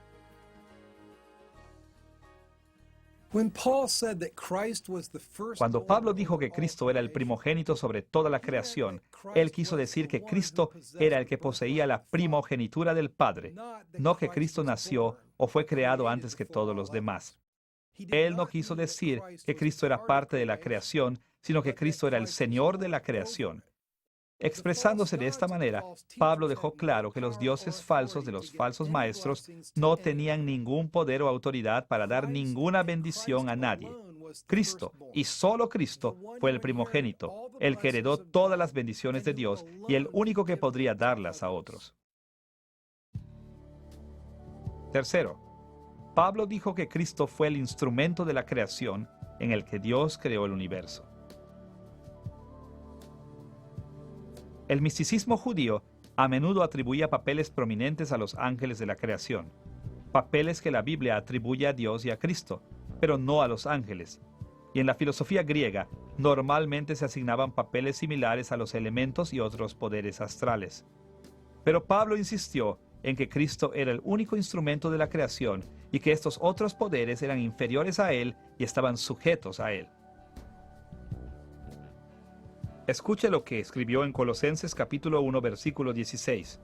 Cuando Pablo dijo que Cristo era el primogénito sobre toda la creación, él quiso decir que Cristo era el que poseía la primogenitura del Padre, no que Cristo nació o fue creado antes que todos los demás. Él no quiso decir que Cristo era parte de la creación, sino que Cristo era el Señor de la creación. Expresándose de esta manera, Pablo dejó claro que los dioses falsos de los falsos maestros no tenían ningún poder o autoridad para dar ninguna bendición a nadie. Cristo, y solo Cristo, fue el primogénito, el que heredó todas las bendiciones de Dios y el único que podría darlas a otros. Tercero, Pablo dijo que Cristo fue el instrumento de la creación en el que Dios creó el universo. El misticismo judío a menudo atribuía papeles prominentes a los ángeles de la creación, papeles que la Biblia atribuye a Dios y a Cristo, pero no a los ángeles. Y en la filosofía griega, normalmente se asignaban papeles similares a los elementos y otros poderes astrales. Pero Pablo insistió en que Cristo era el único instrumento de la creación y que estos otros poderes eran inferiores a él y estaban sujetos a él. Escuche lo que escribió en Colosenses capítulo 1, versículo 16.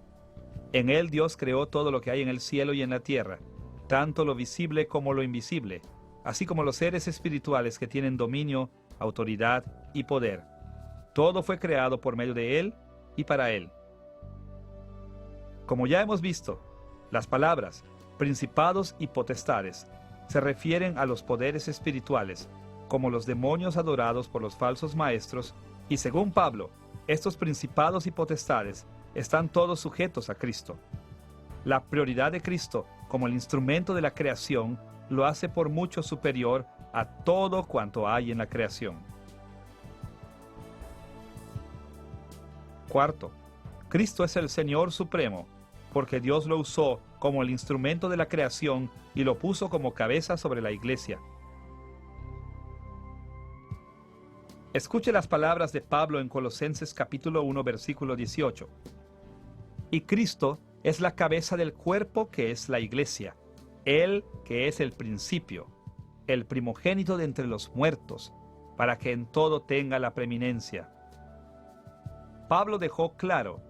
En él Dios creó todo lo que hay en el cielo y en la tierra, tanto lo visible como lo invisible, así como los seres espirituales que tienen dominio, autoridad y poder. Todo fue creado por medio de él y para él. Como ya hemos visto, las palabras principados y potestades se refieren a los poderes espirituales, como los demonios adorados por los falsos maestros, y según Pablo, estos principados y potestades están todos sujetos a Cristo. La prioridad de Cristo como el instrumento de la creación lo hace por mucho superior a todo cuanto hay en la creación. Cuarto, Cristo es el Señor Supremo, porque Dios lo usó como el instrumento de la creación y lo puso como cabeza sobre la iglesia. Escuche las palabras de Pablo en Colosenses capítulo 1, versículo 18. Y Cristo es la cabeza del cuerpo que es la iglesia, Él que es el principio, el primogénito de entre los muertos, para que en todo tenga la preeminencia. Pablo dejó claro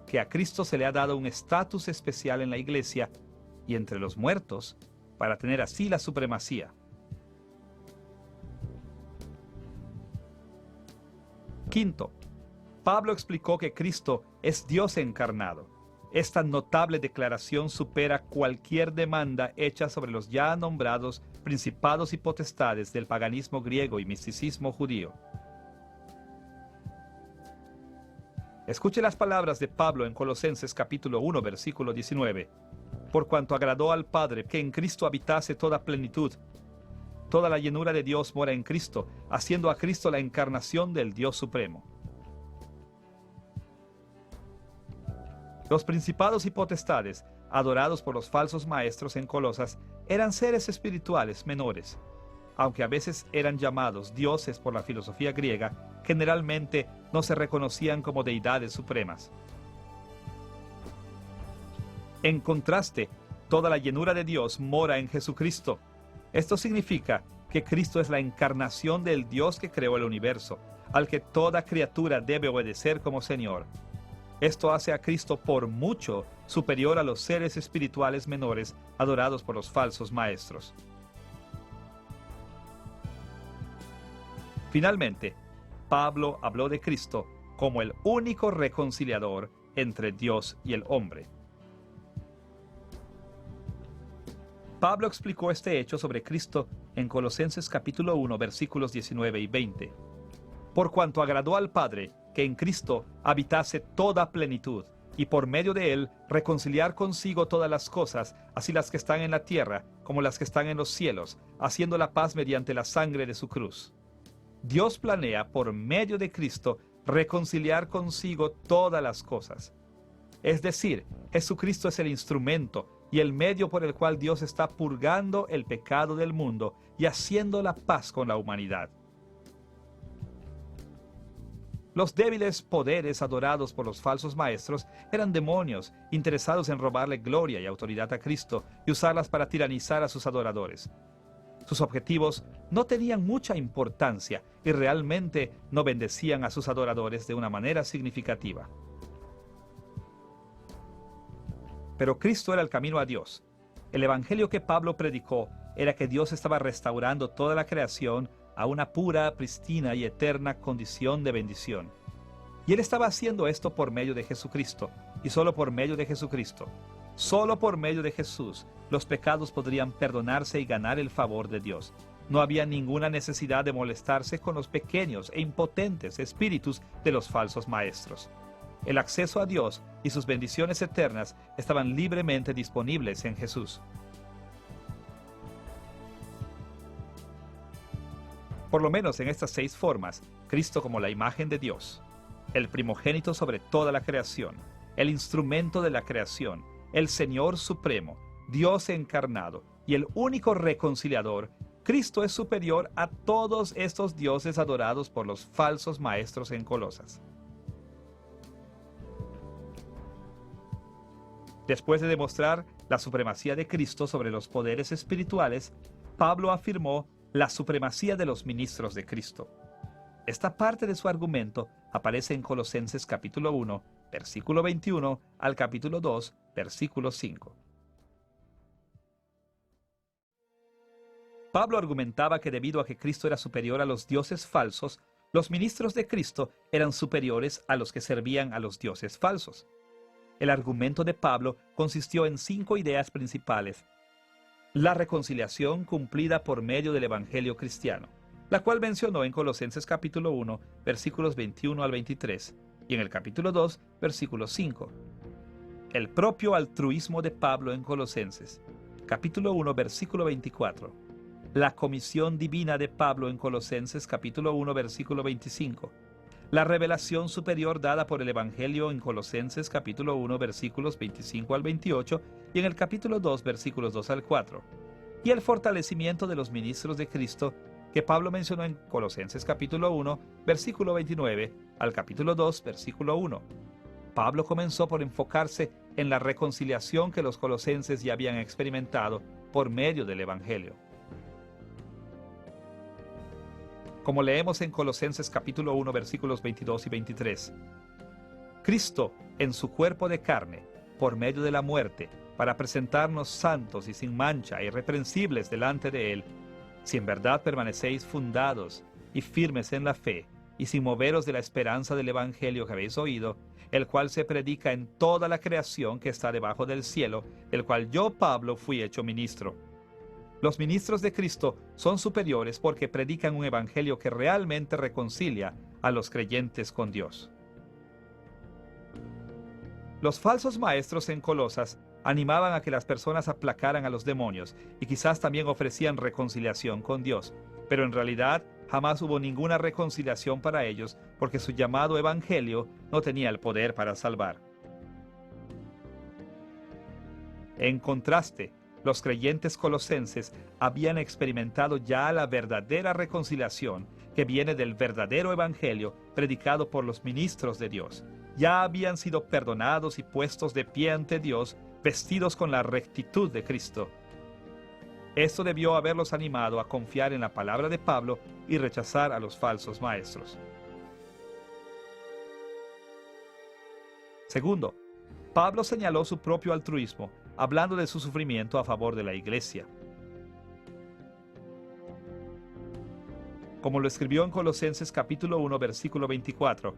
que a Cristo se le ha dado un estatus especial en la iglesia y entre los muertos, para tener así la supremacía. Quinto, Pablo explicó que Cristo es Dios encarnado. esta notable declaración supera cualquier demanda hecha sobre los ya nombrados principados y potestades del paganismo griego y misticismo judío. Escuche las palabras de Pablo en Colosenses capítulo 1, versículo 19. Por cuanto agradó al Padre que en Cristo habitase toda plenitud, toda la llenura de Dios mora en Cristo, haciendo a Cristo la encarnación del Dios supremo. Los principados y potestades, adorados por los falsos maestros en Colosas, eran seres espirituales menores. Aunque a veces eran llamados dioses por la filosofía griega, generalmente no se reconocían como deidades supremas. En contraste, toda la llenura de Dios mora en Jesucristo. Esto significa que Cristo es la encarnación del Dios que creó el universo, al que toda criatura debe obedecer como Señor. Esto hace a Cristo por mucho superior a los seres espirituales menores adorados por los falsos maestros. Finalmente, Pablo habló de Cristo como el único reconciliador entre Dios y el hombre. Pablo explicó este hecho sobre Cristo en Colosenses capítulo 1, versículos 19 y 20. Por cuanto agradó al Padre que en Cristo habitase toda plenitud, y por medio de él reconciliar consigo todas las cosas, así las que están en la tierra como las que están en los cielos, haciendo la paz mediante la sangre de su cruz. Dios planea por medio de Cristo reconciliar consigo todas las cosas. Es decir, Jesucristo es el instrumento y el medio por el cual Dios está purgando el pecado del mundo y haciendo la paz con la humanidad. Los débiles poderes adorados por los falsos maestros eran demonios interesados en robarle gloria y autoridad a Cristo y usarlas para tiranizar a sus adoradores. Sus objetivos no tenían mucha importancia y realmente no bendecían a sus adoradores de una manera significativa. Pero Cristo era el camino a Dios. El evangelio que Pablo predicó era que Dios estaba restaurando toda la creación a una pura, pristina y eterna condición de bendición. Y Él estaba haciendo esto por medio de Jesucristo, y solo por medio de Jesucristo. Solo por medio de Jesús, los pecados podrían perdonarse y ganar el favor de Dios. No había ninguna necesidad de molestarse con los pequeños e impotentes espíritus de los falsos maestros. El acceso a Dios y sus bendiciones eternas estaban libremente disponibles en Jesús. Por lo menos en estas 6 formas, Cristo como la imagen de Dios, el primogénito sobre toda la creación, el instrumento de la creación, el Señor supremo, Dios encarnado y el único reconciliador, Cristo es superior a todos estos dioses adorados por los falsos maestros en Colosas. Después de demostrar la supremacía de Cristo sobre los poderes espirituales, Pablo afirmó la supremacía de los ministros de Cristo. Esta parte de su argumento aparece en Colosenses capítulo 1, versículo 21 al capítulo 2, versículo 5. Pablo argumentaba que debido a que Cristo era superior a los dioses falsos, los ministros de Cristo eran superiores a los que servían a los dioses falsos. El argumento de Pablo consistió en 5 ideas principales. La reconciliación cumplida por medio del Evangelio cristiano, la cual mencionó en Colosenses capítulo 1, versículos 21 al 23, y en el capítulo 2, versículo 5. El propio altruismo de Pablo en Colosenses, capítulo 1, versículo 24. La comisión divina de Pablo en Colosenses capítulo 1, versículo 25. La revelación superior dada por el Evangelio en Colosenses capítulo 1, versículos 25 al 28 y en el capítulo 2, versículos 2 al 4. Y el fortalecimiento de los ministros de Cristo que Pablo mencionó en Colosenses capítulo 1, versículo 29 al capítulo 2, versículo 1. Pablo comenzó por enfocarse en la reconciliación que los colosenses ya habían experimentado por medio del Evangelio. Como leemos en Colosenses capítulo 1, versículos 22 y 23. Cristo, en su cuerpo de carne, por medio de la muerte, para presentarnos santos y sin mancha e irreprensibles delante de Él, si en verdad permanecéis fundados y firmes en la fe, y sin moveros de la esperanza del Evangelio que habéis oído, el cual se predica en toda la creación que está debajo del cielo, del cual yo, Pablo, fui hecho ministro. Los ministros de Cristo son superiores porque predican un evangelio que realmente reconcilia a los creyentes con Dios. Los falsos maestros en Colosas animaban a que las personas aplacaran a los demonios y quizás también ofrecían reconciliación con Dios, pero en realidad jamás hubo ninguna reconciliación para ellos porque su llamado evangelio no tenía el poder para salvar. En contraste, los creyentes colosenses habían experimentado ya la verdadera reconciliación que viene del verdadero evangelio predicado por los ministros de Dios. Ya habían sido perdonados y puestos de pie ante Dios, vestidos con la rectitud de Cristo. Esto debió haberlos animado a confiar en la palabra de Pablo y rechazar a los falsos maestros. Segundo, Pablo señaló su propio altruismo, hablando de su sufrimiento a favor de la iglesia. Como lo escribió en Colosenses capítulo 1, versículo 24,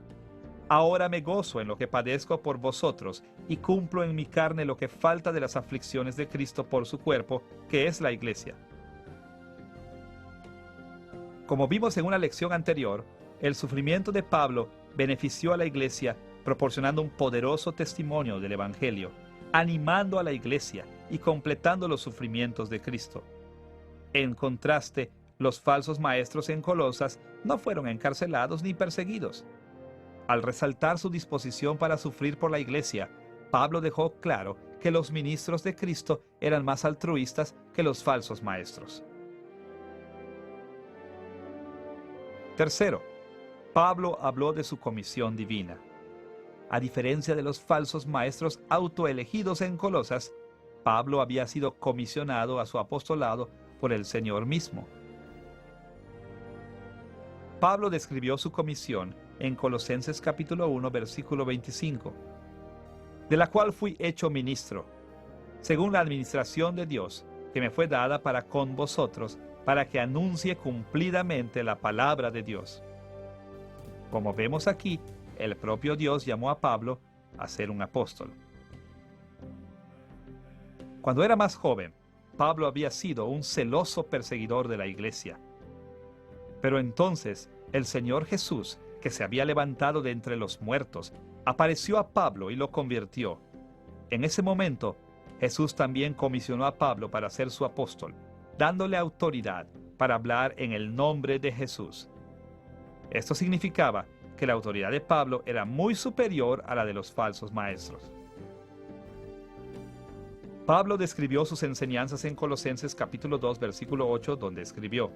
«Ahora me gozo en lo que padezco por vosotros y cumplo en mi carne lo que falta de las aflicciones de Cristo por su cuerpo, que es la iglesia». Como vimos en una lección anterior, el sufrimiento de Pablo benefició a la iglesia proporcionando un poderoso testimonio del evangelio, animando a la iglesia y completando los sufrimientos de Cristo. En contraste, los falsos maestros en Colosas no fueron encarcelados ni perseguidos. Al resaltar su disposición para sufrir por la iglesia, Pablo dejó claro que los ministros de Cristo eran más altruistas que los falsos maestros. Tercero, Pablo habló de su comisión divina. A diferencia de los falsos maestros autoelegidos en Colosas, Pablo había sido comisionado a su apostolado por el Señor mismo. Pablo describió su comisión en Colosenses capítulo 1, versículo 25, de la cual fui hecho ministro, según la administración de Dios, que me fue dada para con vosotros, para que anuncie cumplidamente la palabra de Dios. Como vemos aquí, el propio Dios llamó a Pablo a ser un apóstol. Cuando era más joven, Pablo había sido un celoso perseguidor de la iglesia. Pero entonces, el Señor Jesús, que se había levantado de entre los muertos, apareció a Pablo y lo convirtió. En ese momento, Jesús también comisionó a Pablo para ser su apóstol, dándole autoridad para hablar en el nombre de Jesús. Esto significaba que la autoridad de Pablo era muy superior a la de los falsos maestros. Pablo describió sus enseñanzas en Colosenses capítulo 2, versículo 8, donde escribió: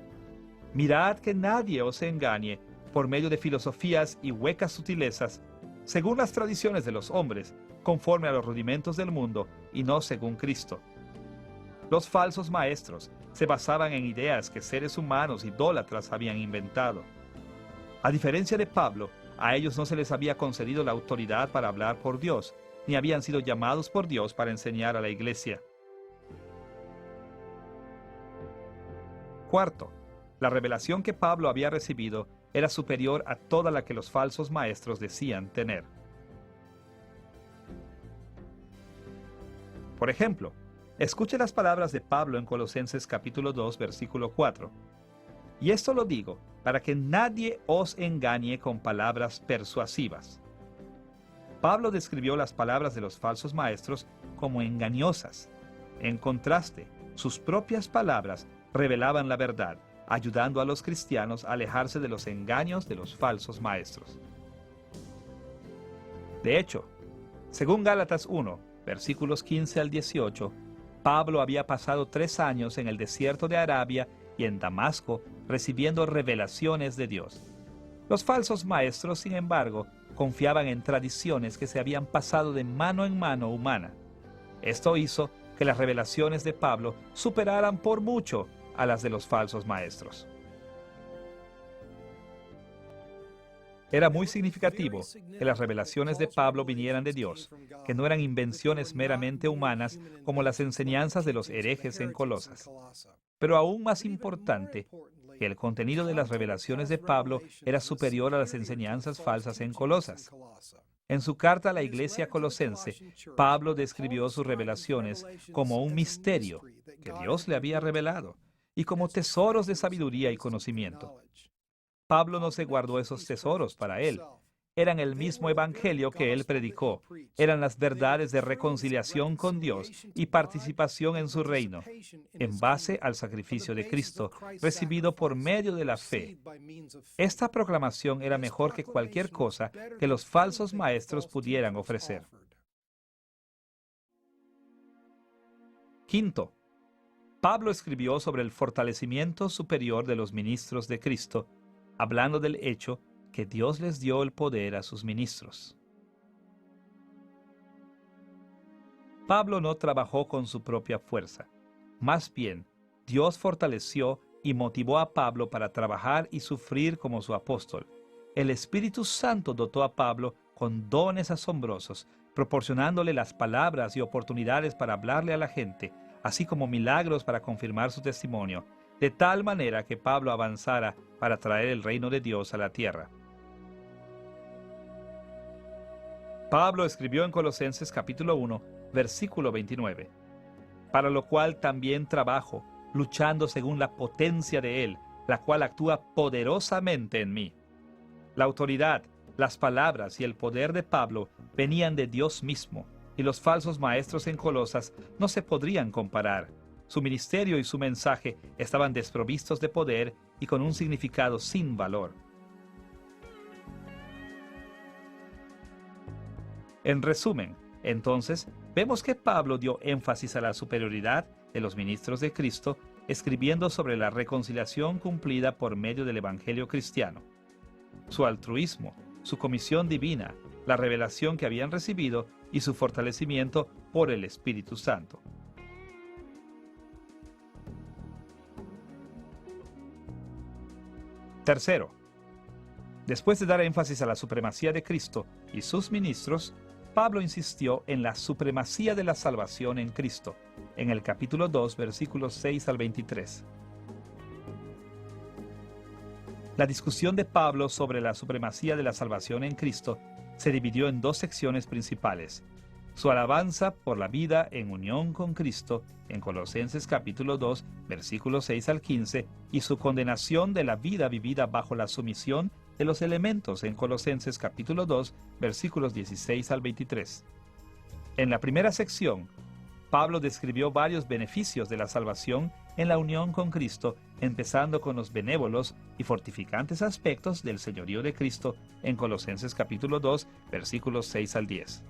«Mirad que nadie os engañe por medio de filosofías y huecas sutilezas, según las tradiciones de los hombres, conforme a los rudimentos del mundo y no según Cristo». Los falsos maestros se basaban en ideas que seres humanos idólatras habían inventado. A diferencia de Pablo, a ellos no se les había concedido la autoridad para hablar por Dios, ni habían sido llamados por Dios para enseñar a la iglesia. Cuarto, la revelación que Pablo había recibido era superior a toda la que los falsos maestros decían tener. Por ejemplo, escuche las palabras de Pablo en Colosenses capítulo 2, versículo 4. «Y esto lo digo, para que nadie os engañe con palabras persuasivas». Pablo describió las palabras de los falsos maestros como engañosas. En contraste, sus propias palabras revelaban la verdad, ayudando a los cristianos a alejarse de los engaños de los falsos maestros. De hecho, según Gálatas 1, versículos 15 al 18, Pablo había pasado 3 años en el desierto de Arabia y en Damasco recibiendo revelaciones de Dios. Los falsos maestros, sin embargo, confiaban en tradiciones que se habían pasado de mano en mano humana. Esto hizo que las revelaciones de Pablo superaran por mucho a las de los falsos maestros. Era muy significativo que las revelaciones de Pablo vinieran de Dios, que no eran invenciones meramente humanas como las enseñanzas de los herejes en Colosas. Pero aún más importante, que el contenido de las revelaciones de Pablo era superior a las enseñanzas falsas en Colosas. En su carta a la iglesia colosense, Pablo describió sus revelaciones como un misterio que Dios le había revelado y como tesoros de sabiduría y conocimiento. Pablo no se guardó esos tesoros para él. Eran el mismo evangelio que él predicó. Eran las verdades de reconciliación con Dios y participación en su reino, en base al sacrificio de Cristo, recibido por medio de la fe. Esta proclamación era mejor que cualquier cosa que los falsos maestros pudieran ofrecer. Quinto, Pablo escribió sobre el fortalecimiento superior de los ministros de Cristo, hablando del hecho que Dios les dio el poder a sus ministros. Pablo no trabajó con su propia fuerza. Más bien, Dios fortaleció y motivó a Pablo para trabajar y sufrir como su apóstol. El Espíritu Santo dotó a Pablo con dones asombrosos, proporcionándole las palabras y oportunidades para hablarle a la gente, así como milagros para confirmar su testimonio, de tal manera que Pablo avanzara para traer el reino de Dios a la tierra. Pablo escribió en Colosenses capítulo 1, versículo 29, para lo cual también trabajo, luchando según la potencia de Él, la cual actúa poderosamente en mí. La autoridad, las palabras y el poder de Pablo venían de Dios mismo, y los falsos maestros en Colosas no se podrían comparar. Su ministerio y su mensaje estaban desprovistos de poder y con un significado sin valor. En resumen, entonces, vemos que Pablo dio énfasis a la superioridad de los ministros de Cristo, escribiendo sobre la reconciliación cumplida por medio del Evangelio cristiano, su altruismo, su comisión divina, la revelación que habían recibido y su fortalecimiento por el Espíritu Santo. Tercero, después de dar énfasis a la supremacía de Cristo y sus ministros, Pablo insistió en la supremacía de la salvación en Cristo, en el capítulo 2, versículos 6 al 23. La discusión de Pablo sobre la supremacía de la salvación en Cristo se dividió en dos secciones principales: su alabanza por la vida en unión con Cristo, en Colosenses capítulo 2, versículos 6 al 15, y su condenación de la vida vivida bajo la sumisión de los elementos, en Colosenses capítulo 2, versículos 16 al 23. En la primera sección, Pablo describió varios beneficios de la salvación en la unión con Cristo, empezando con los benévolos y fortificantes aspectos del señorío de Cristo, en Colosenses capítulo 2, versículos 6 al 10.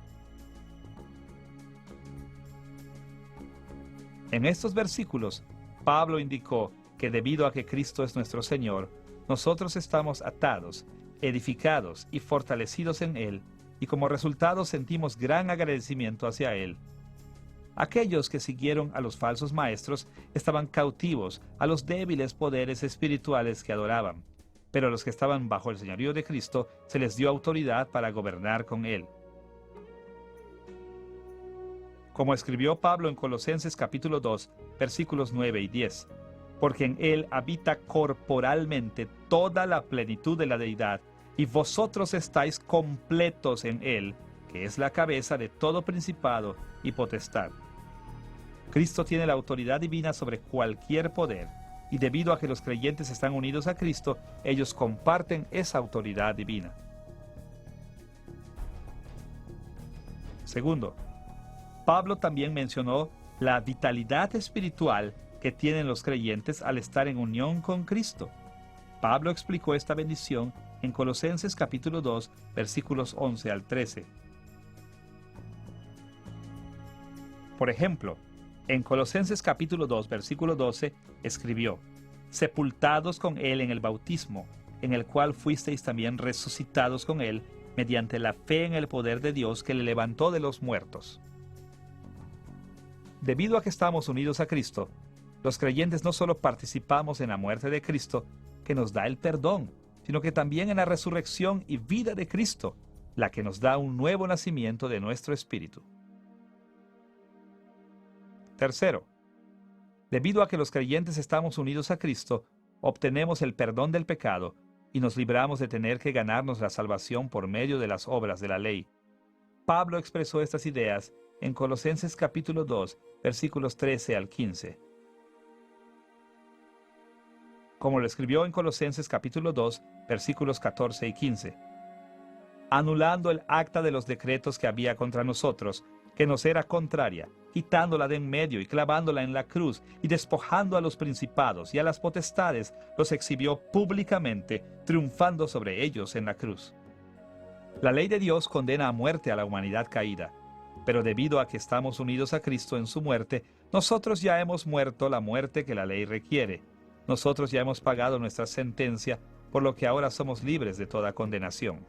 En estos versículos, Pablo indicó que debido a que Cristo es nuestro Señor, nosotros estamos atados, edificados y fortalecidos en Él, y como resultado sentimos gran agradecimiento hacia Él. Aquellos que siguieron a los falsos maestros estaban cautivos a los débiles poderes espirituales que adoraban, pero a los que estaban bajo el señorío de Cristo se les dio autoridad para gobernar con Él. Como escribió Pablo en Colosenses capítulo 2, versículos 9 y 10, porque en Él habita corporalmente toda la plenitud de la deidad, y vosotros estáis completos en Él, que es la cabeza de todo principado y potestad. Cristo tiene la autoridad divina sobre cualquier poder, y debido a que los creyentes están unidos a Cristo, ellos comparten esa autoridad divina. Segundo, Pablo también mencionó la vitalidad espiritual que tienen los creyentes al estar en unión con Cristo. Pablo explicó esta bendición en Colosenses capítulo 2, versículos 11 al 13. Por ejemplo, en Colosenses capítulo 2, versículo 12, escribió: sepultados con Él en el bautismo, en el cual fuisteis también resucitados con Él, mediante la fe en el poder de Dios que le levantó de los muertos. Debido a que estamos unidos a Cristo, los creyentes no solo participamos en la muerte de Cristo, que nos da el perdón, sino que también en la resurrección y vida de Cristo, la que nos da un nuevo nacimiento de nuestro espíritu. Tercero, debido a que los creyentes estamos unidos a Cristo, obtenemos el perdón del pecado y nos libramos de tener que ganarnos la salvación por medio de las obras de la ley. Pablo expresó estas ideas en Colosenses capítulo 2, versículos 13 al 15. Como lo escribió en Colosenses capítulo 2, versículos 14 y 15. Anulando el acta de los decretos que había contra nosotros, que nos era contraria, quitándola de en medio y clavándola en la cruz, y despojando a los principados y a las potestades, los exhibió públicamente, triunfando sobre ellos en la cruz. La ley de Dios condena a muerte a la humanidad caída, pero debido a que estamos unidos a Cristo en su muerte, nosotros ya hemos muerto la muerte que la ley requiere. Nosotros ya hemos pagado nuestra sentencia, por lo que ahora somos libres de toda condenación.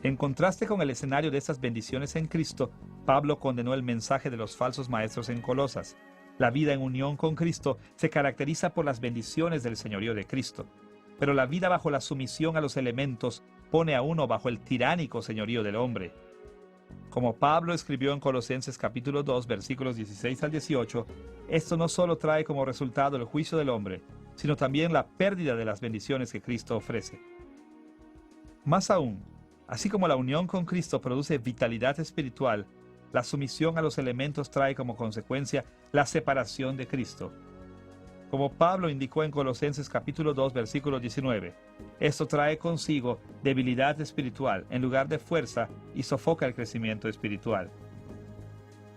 En contraste con el escenario de estas bendiciones en Cristo, Pablo condenó el mensaje de los falsos maestros en Colosas. La vida en unión con Cristo se caracteriza por las bendiciones del señorío de Cristo, pero la vida bajo la sumisión a los elementos pone a uno bajo el tiránico señorío del hombre. Como Pablo escribió en Colosenses capítulo 2, versículos 16 al 18, esto no solo trae como resultado el juicio del hombre, sino también la pérdida de las bendiciones que Cristo ofrece. Más aún, así como la unión con Cristo produce vitalidad espiritual, la sumisión a los elementos trae como consecuencia la separación de Cristo. Como Pablo indicó en Colosenses capítulo 2, versículo 19, esto trae consigo debilidad espiritual en lugar de fuerza y sofoca el crecimiento espiritual.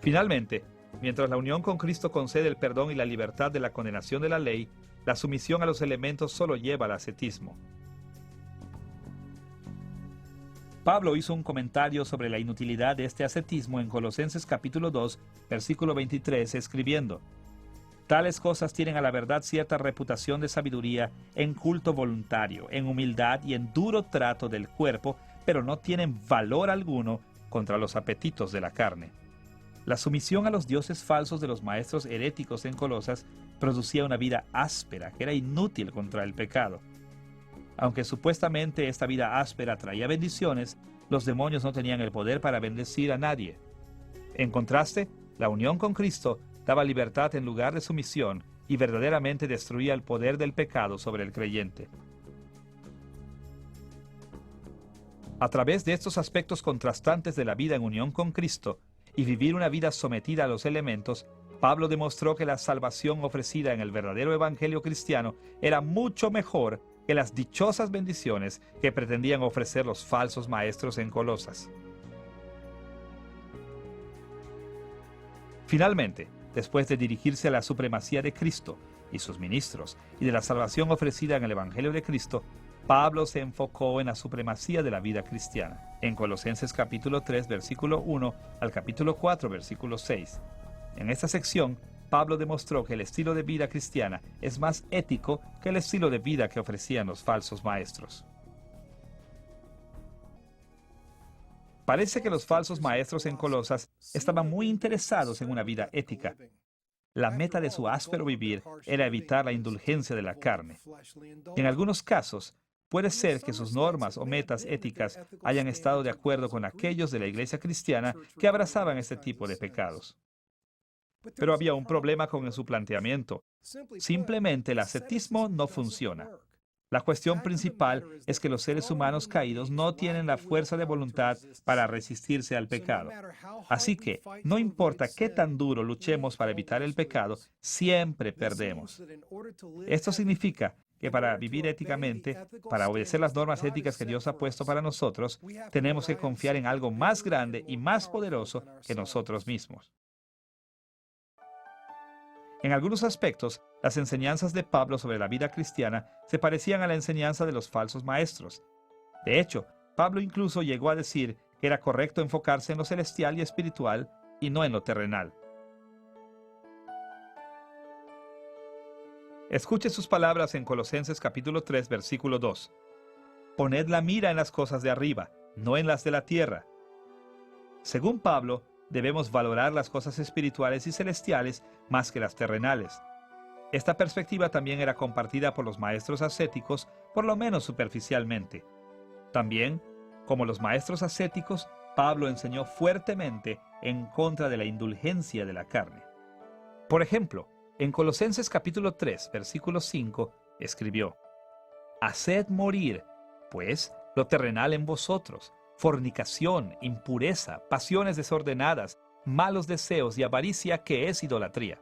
Finalmente, mientras la unión con Cristo concede el perdón y la libertad de la condenación de la ley, la sumisión a los elementos solo lleva al ascetismo. Pablo hizo un comentario sobre la inutilidad de este ascetismo en Colosenses capítulo 2, versículo 23, escribiendo: tales cosas tienen a la verdad cierta reputación de sabiduría en culto voluntario, en humildad y en duro trato del cuerpo, pero no tienen valor alguno contra los apetitos de la carne. La sumisión a los dioses falsos de los maestros heréticos en Colosas producía una vida áspera que era inútil contra el pecado. Aunque supuestamente esta vida áspera traía bendiciones, los demonios no tenían el poder para bendecir a nadie. En contraste, la unión con Cristo daba libertad en lugar de sumisión y verdaderamente destruía el poder del pecado sobre el creyente. A través de estos aspectos contrastantes de la vida en unión con Cristo y vivir una vida sometida a los elementos, Pablo demostró que la salvación ofrecida en el verdadero evangelio cristiano era mucho mejor que las dichosas bendiciones que pretendían ofrecer los falsos maestros en Colosas. Finalmente, después de dirigirse a la supremacía de Cristo y sus ministros y de la salvación ofrecida en el Evangelio de Cristo, Pablo se enfocó en la supremacía de la vida cristiana, en Colosenses capítulo 3, versículo 1 al capítulo 4, versículo 6. En esta sección, Pablo demostró que el estilo de vida cristiana es más ético que el estilo de vida que ofrecían los falsos maestros. Parece que los falsos maestros en Colosas estaban muy interesados en una vida ética. La meta de su áspero vivir era evitar la indulgencia de la carne. En algunos casos, puede ser que sus normas o metas éticas hayan estado de acuerdo con aquellos de la iglesia cristiana que abrazaban este tipo de pecados. Pero había un problema con su planteamiento. Simplemente el ascetismo no funciona. La cuestión principal es que los seres humanos caídos no tienen la fuerza de voluntad para resistirse al pecado. Así que, no importa qué tan duro luchemos para evitar el pecado, siempre perdemos. Esto significa que para vivir éticamente, para obedecer las normas éticas que Dios ha puesto para nosotros, tenemos que confiar en algo más grande y más poderoso que nosotros mismos. En algunos aspectos, las enseñanzas de Pablo sobre la vida cristiana se parecían a la enseñanza de los falsos maestros. De hecho, Pablo incluso llegó a decir que era correcto enfocarse en lo celestial y espiritual y no en lo terrenal. Escuche sus palabras en Colosenses capítulo 3, versículo 2. Poned la mira en las cosas de arriba, no en las de la tierra. Según Pablo, debemos valorar las cosas espirituales y celestiales más que las terrenales. Esta perspectiva también era compartida por los maestros ascéticos, por lo menos superficialmente. También, como los maestros ascéticos, Pablo enseñó fuertemente en contra de la indulgencia de la carne. Por ejemplo, En Colosenses capítulo 3, versículo 5, escribió: Haced morir, pues, lo terrenal en vosotros, fornicación, impureza, pasiones desordenadas, malos deseos y avaricia, que es idolatría.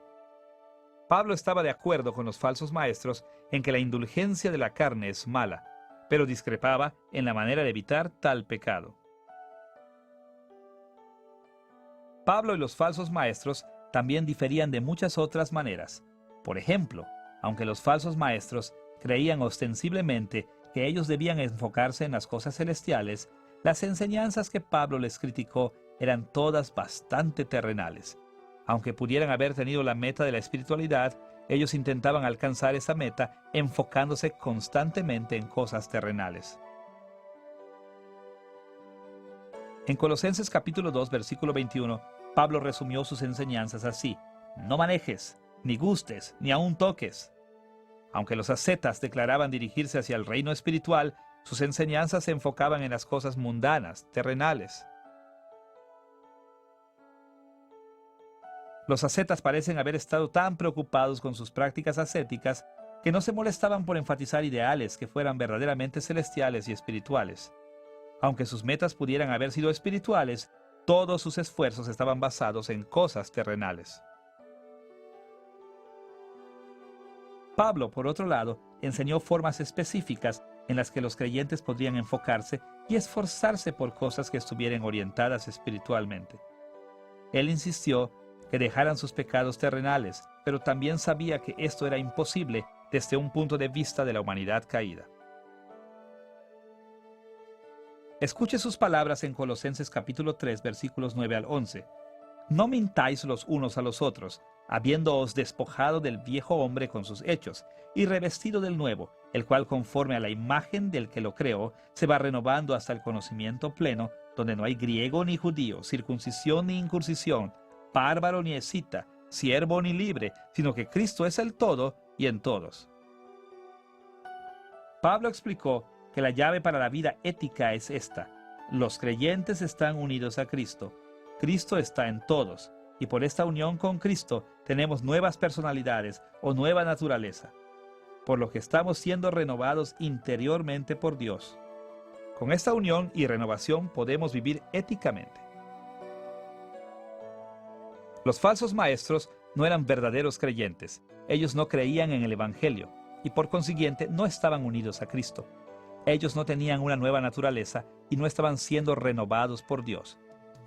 Pablo estaba de acuerdo con los falsos maestros en que la indulgencia de la carne es mala, pero discrepaba en la manera de evitar tal pecado. Pablo y los falsos maestros también diferían de muchas otras maneras. Por ejemplo, aunque los falsos maestros creían ostensiblemente que ellos debían enfocarse en las cosas celestiales, las enseñanzas que Pablo les criticó eran todas bastante terrenales. Aunque pudieran haber tenido la meta de la espiritualidad, ellos intentaban alcanzar esa meta enfocándose constantemente en cosas terrenales. En Colosenses capítulo 2, versículo 21, Pablo resumió sus enseñanzas así: no manejes, ni gustes, ni aun toques. Aunque los ascetas declaraban dirigirse hacia el reino espiritual, sus enseñanzas se enfocaban en las cosas mundanas, terrenales. Los ascetas parecen haber estado tan preocupados con sus prácticas ascéticas que no se molestaban por enfatizar ideales que fueran verdaderamente celestiales y espirituales. Aunque sus metas pudieran haber sido espirituales, todos sus esfuerzos estaban basados en cosas terrenales. Pablo, por otro lado, enseñó formas específicas en las que los creyentes podrían enfocarse y esforzarse por cosas que estuvieran orientadas espiritualmente. Él insistió que dejaran sus pecados terrenales, pero también sabía que esto era imposible desde un punto de vista de la humanidad caída. Escuche sus palabras en Colosenses capítulo 3, versículos 9 al 11. No mintáis los unos a los otros, habiéndoos despojado del viejo hombre con sus hechos, y revestido del nuevo, el cual conforme a la imagen del que lo creó, se va renovando hasta el conocimiento pleno, donde no hay griego ni judío, circuncisión ni incursión, bárbaro ni escita, siervo ni libre, sino que Cristo es el todo y en todos. Pablo explicó que la llave para la vida ética es esta: los creyentes están unidos a Cristo, Cristo está en todos, y por esta unión con Cristo tenemos nuevas personalidades o nueva naturaleza, por lo que estamos siendo renovados interiormente por Dios. Con esta unión y renovación podemos vivir éticamente. Los falsos maestros no eran verdaderos creyentes. Ellos no creían en el Evangelio y por consiguiente no estaban unidos a Cristo. Ellos no tenían una nueva naturaleza y no estaban siendo renovados por Dios.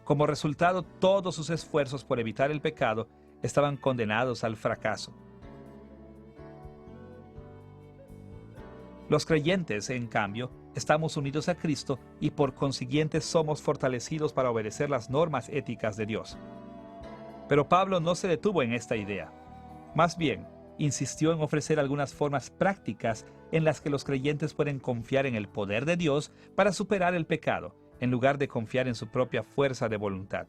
Como resultado, todos sus esfuerzos por evitar el pecado estaban condenados al fracaso. Los creyentes, en cambio, estamos unidos a Cristo y por consiguiente somos fortalecidos para obedecer las normas éticas de Dios. Pero Pablo no se detuvo en esta idea. Más bien, insistió en ofrecer algunas formas prácticas en las que los creyentes pueden confiar en el poder de Dios para superar el pecado, en lugar de confiar en su propia fuerza de voluntad.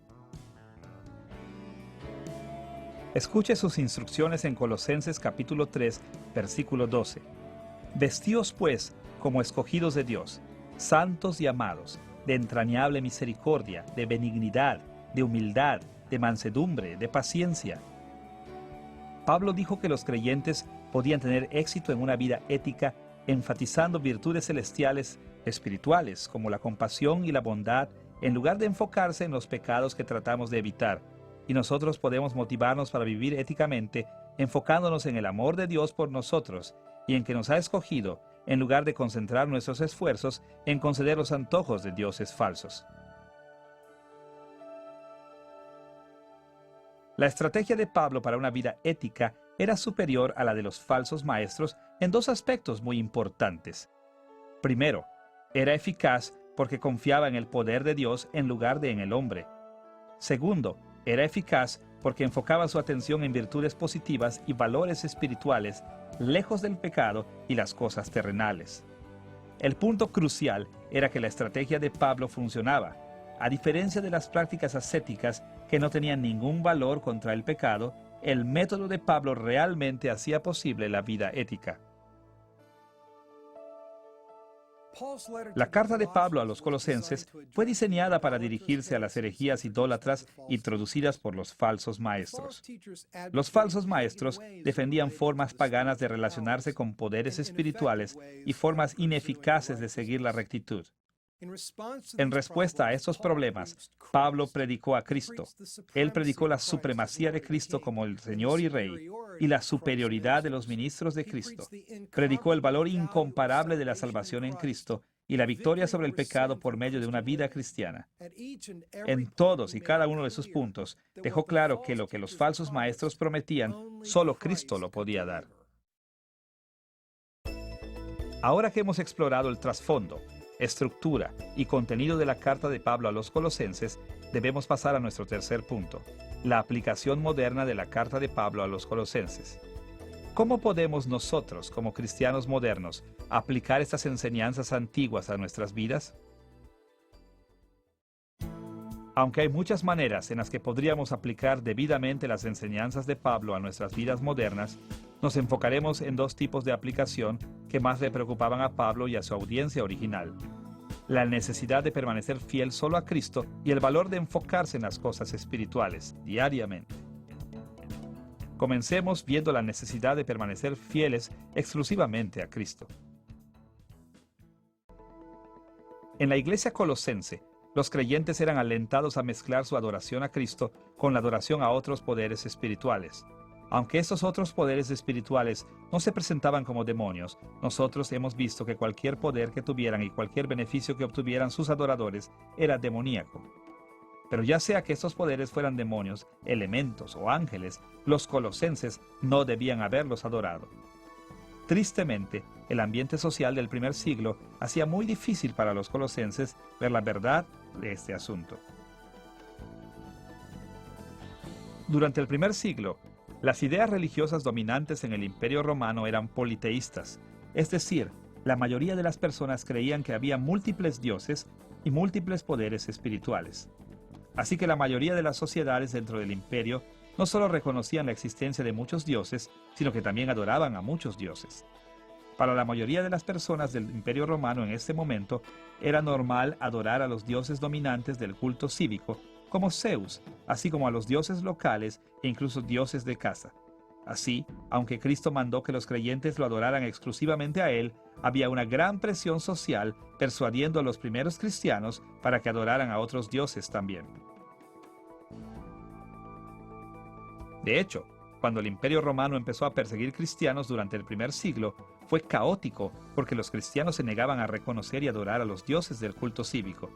Escuche sus instrucciones en Colosenses capítulo 3, versículo 12. Vestíos pues como escogidos de Dios, santos y amados, de entrañable misericordia, de benignidad, de humildad, de mansedumbre, de paciencia. Pablo dijo que los creyentes podían tener éxito en una vida ética enfatizando virtudes celestiales, espirituales, como la compasión y la bondad, en lugar de enfocarse en los pecados que tratamos de evitar. Y nosotros podemos motivarnos para vivir éticamente, enfocándonos en el amor de Dios por nosotros y en que nos ha escogido, en lugar de concentrar nuestros esfuerzos en conceder los antojos de dioses falsos. La estrategia de Pablo para una vida ética era superior a la de los falsos maestros en dos aspectos muy importantes. Primero, era eficaz porque confiaba en el poder de Dios en lugar de en el hombre. Segundo, era eficaz porque enfocaba su atención en virtudes positivas y valores espirituales, lejos del pecado y las cosas terrenales. El punto crucial era que la estrategia de Pablo funcionaba. A diferencia de las prácticas ascéticas que no tenían ningún valor contra el pecado, el método de Pablo realmente hacía posible la vida ética. La carta de Pablo a los Colosenses fue diseñada para dirigirse a las herejías idólatras introducidas por los falsos maestros. Los falsos maestros defendían formas paganas de relacionarse con poderes espirituales y formas ineficaces de seguir la rectitud. En respuesta a estos problemas, Pablo predicó a Cristo. Él predicó la supremacía de Cristo como el Señor y Rey y la superioridad de los ministros de Cristo. Predicó el valor incomparable de la salvación en Cristo y la victoria sobre el pecado por medio de una vida cristiana. En todos y cada uno de sus puntos, dejó claro que lo que los falsos maestros prometían, solo Cristo lo podía dar. Ahora que hemos explorado el trasfondo, estructura y contenido de la carta de Pablo a los Colosenses, debemos pasar a nuestro tercer punto, la aplicación moderna de la carta de Pablo a los Colosenses. ¿Cómo podemos nosotros, como cristianos modernos, aplicar estas enseñanzas antiguas a nuestras vidas? Aunque hay muchas maneras en las que podríamos aplicar debidamente las enseñanzas de Pablo a nuestras vidas modernas, nos enfocaremos en dos tipos de aplicación que más le preocupaban a Pablo y a su audiencia original: la necesidad de permanecer fiel solo a Cristo y el valor de enfocarse en las cosas espirituales diariamente. Comencemos viendo la necesidad de permanecer fieles exclusivamente a Cristo. En la iglesia colosense, los creyentes eran alentados a mezclar su adoración a Cristo con la adoración a otros poderes espirituales. Aunque estos otros poderes espirituales no se presentaban como demonios, nosotros hemos visto que cualquier poder que tuvieran y cualquier beneficio que obtuvieran sus adoradores era demoníaco. Pero ya sea que estos poderes fueran demonios, elementos o ángeles, los colosenses no debían haberlos adorado. Tristemente, el ambiente social del primer siglo hacía muy difícil para los colosenses ver la verdad de este asunto. Durante el primer siglo, las ideas religiosas dominantes en el Imperio Romano eran politeístas, es decir, la mayoría de las personas creían que había múltiples dioses y múltiples poderes espirituales. Así que la mayoría de las sociedades dentro del imperio no solo reconocían la existencia de muchos dioses, sino que también adoraban a muchos dioses. Para la mayoría de las personas del Imperio Romano en este momento, era normal adorar a los dioses dominantes del culto cívico, como Zeus, así como a los dioses locales e incluso dioses de casa. Así, aunque Cristo mandó que los creyentes lo adoraran exclusivamente a Él, había una gran presión social persuadiendo a los primeros cristianos para que adoraran a otros dioses también. De hecho, cuando el Imperio Romano empezó a perseguir cristianos durante el primer siglo, fue caótico porque los cristianos se negaban a reconocer y adorar a los dioses del culto cívico.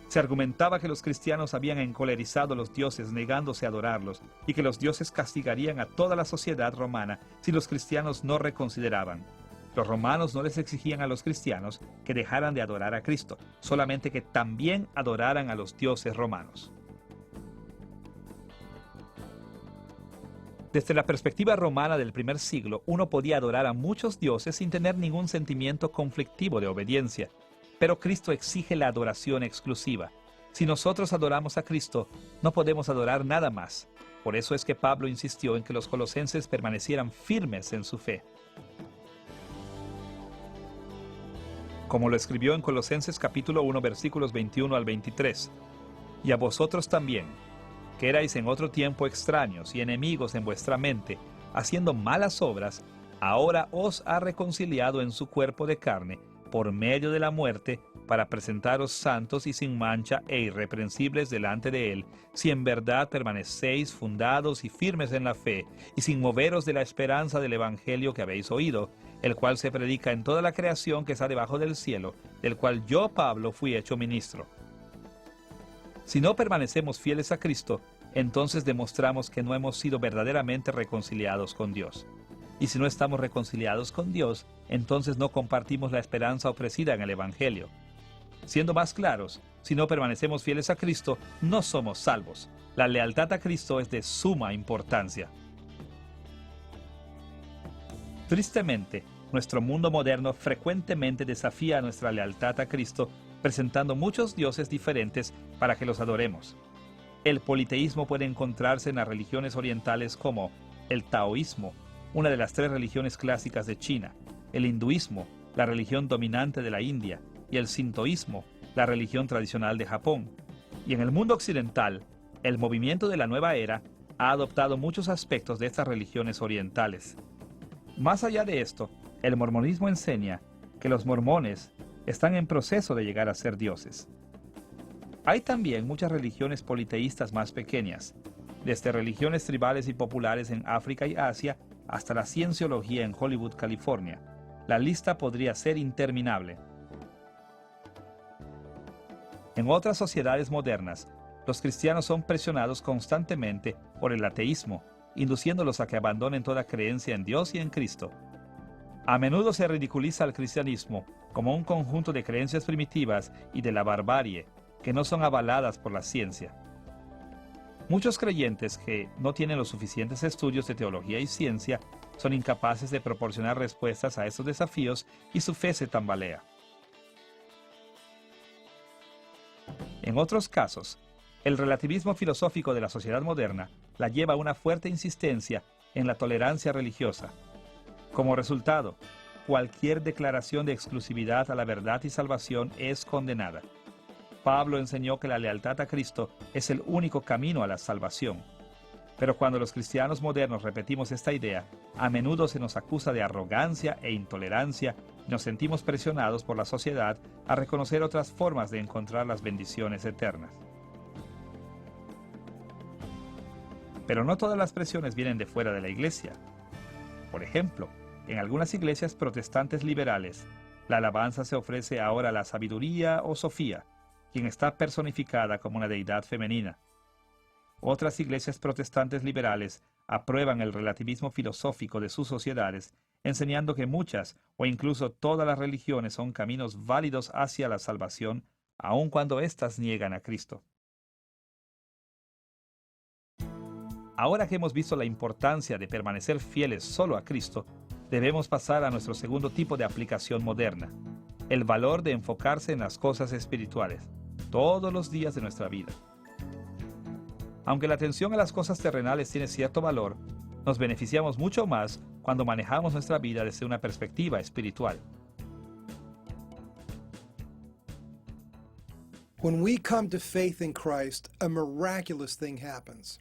Se argumentaba que los cristianos habían encolerizado a los dioses negándose a adorarlos y que los dioses castigarían a toda la sociedad romana si los cristianos no reconsideraban. Los romanos no les exigían a los cristianos que dejaran de adorar a Cristo, solamente que también adoraran a los dioses romanos. Desde la perspectiva romana del primer siglo, uno podía adorar a muchos dioses sin tener ningún sentimiento conflictivo de obediencia. Pero Cristo exige la adoración exclusiva. Si nosotros adoramos a Cristo, no podemos adorar nada más. Por eso es que Pablo insistió en que los colosenses permanecieran firmes en su fe. Como lo escribió en Colosenses capítulo 1, versículos 21 al 23. Y a vosotros también, que erais en otro tiempo extraños y enemigos en vuestra mente, haciendo malas obras, ahora os ha reconciliado en su cuerpo de carne, por medio de la muerte, para presentaros santos y sin mancha e irreprensibles delante de Él, si en verdad permanecéis fundados y firmes en la fe, y sin moveros de la esperanza del Evangelio que habéis oído, el cual se predica en toda la creación que está debajo del cielo, del cual yo, Pablo, fui hecho ministro. Si no permanecemos fieles a Cristo, entonces demostramos que no hemos sido verdaderamente reconciliados con Dios. Y si no estamos reconciliados con Dios, entonces no compartimos la esperanza ofrecida en el Evangelio. Siendo más claros, si no permanecemos fieles a Cristo, no somos salvos. La lealtad a Cristo es de suma importancia. Tristemente, nuestro mundo moderno frecuentemente desafía nuestra lealtad a Cristo, presentando muchos dioses diferentes para que los adoremos. El politeísmo puede encontrarse en las religiones orientales como el taoísmo, una de las 3 religiones clásicas de China, el hinduismo, la religión dominante de la India, y el sintoísmo, la religión tradicional de Japón. Y en el mundo occidental, el movimiento de la nueva era ha adoptado muchos aspectos de estas religiones orientales. Más allá de esto, el mormonismo enseña que los mormones están en proceso de llegar a ser dioses. Hay también muchas religiones politeístas más pequeñas, desde religiones tribales y populares en África y Asia hasta la cienciología en Hollywood, California. La lista podría ser interminable. En otras sociedades modernas, los cristianos son presionados constantemente por el ateísmo, induciéndolos a que abandonen toda creencia en Dios y en Cristo. A menudo se ridiculiza al cristianismo como un conjunto de creencias primitivas y de la barbarie que no son avaladas por la ciencia. Muchos creyentes que no tienen los suficientes estudios de teología y ciencia son incapaces de proporcionar respuestas a estos desafíos y su fe se tambalea. En otros casos, el relativismo filosófico de la sociedad moderna la lleva a una fuerte insistencia en la tolerancia religiosa. Como resultado, cualquier declaración de exclusividad a la verdad y salvación es condenada. Pablo enseñó que la lealtad a Cristo es el único camino a la salvación. Pero cuando los cristianos modernos repetimos esta idea, a menudo se nos acusa de arrogancia e intolerancia y nos sentimos presionados por la sociedad a reconocer otras formas de encontrar las bendiciones eternas. Pero no todas las presiones vienen de fuera de la iglesia. Por ejemplo, en algunas iglesias protestantes liberales, la alabanza se ofrece ahora a la sabiduría o Sofía, quien está personificada como una deidad femenina. Otras iglesias protestantes liberales aprueban el relativismo filosófico de sus sociedades, enseñando que muchas o incluso todas las religiones son caminos válidos hacia la salvación, aun cuando éstas niegan a Cristo. Ahora que hemos visto la importancia de permanecer fieles solo a Cristo, debemos pasar a nuestro segundo tipo de aplicación moderna, el valor de enfocarse en las cosas espirituales, todos los días de nuestra vida. Aunque la atención a las cosas terrenales tiene cierto valor, nos beneficiamos mucho más cuando manejamos nuestra vida desde una perspectiva espiritual. When we come to faith in Christ, a miraculous thing happens.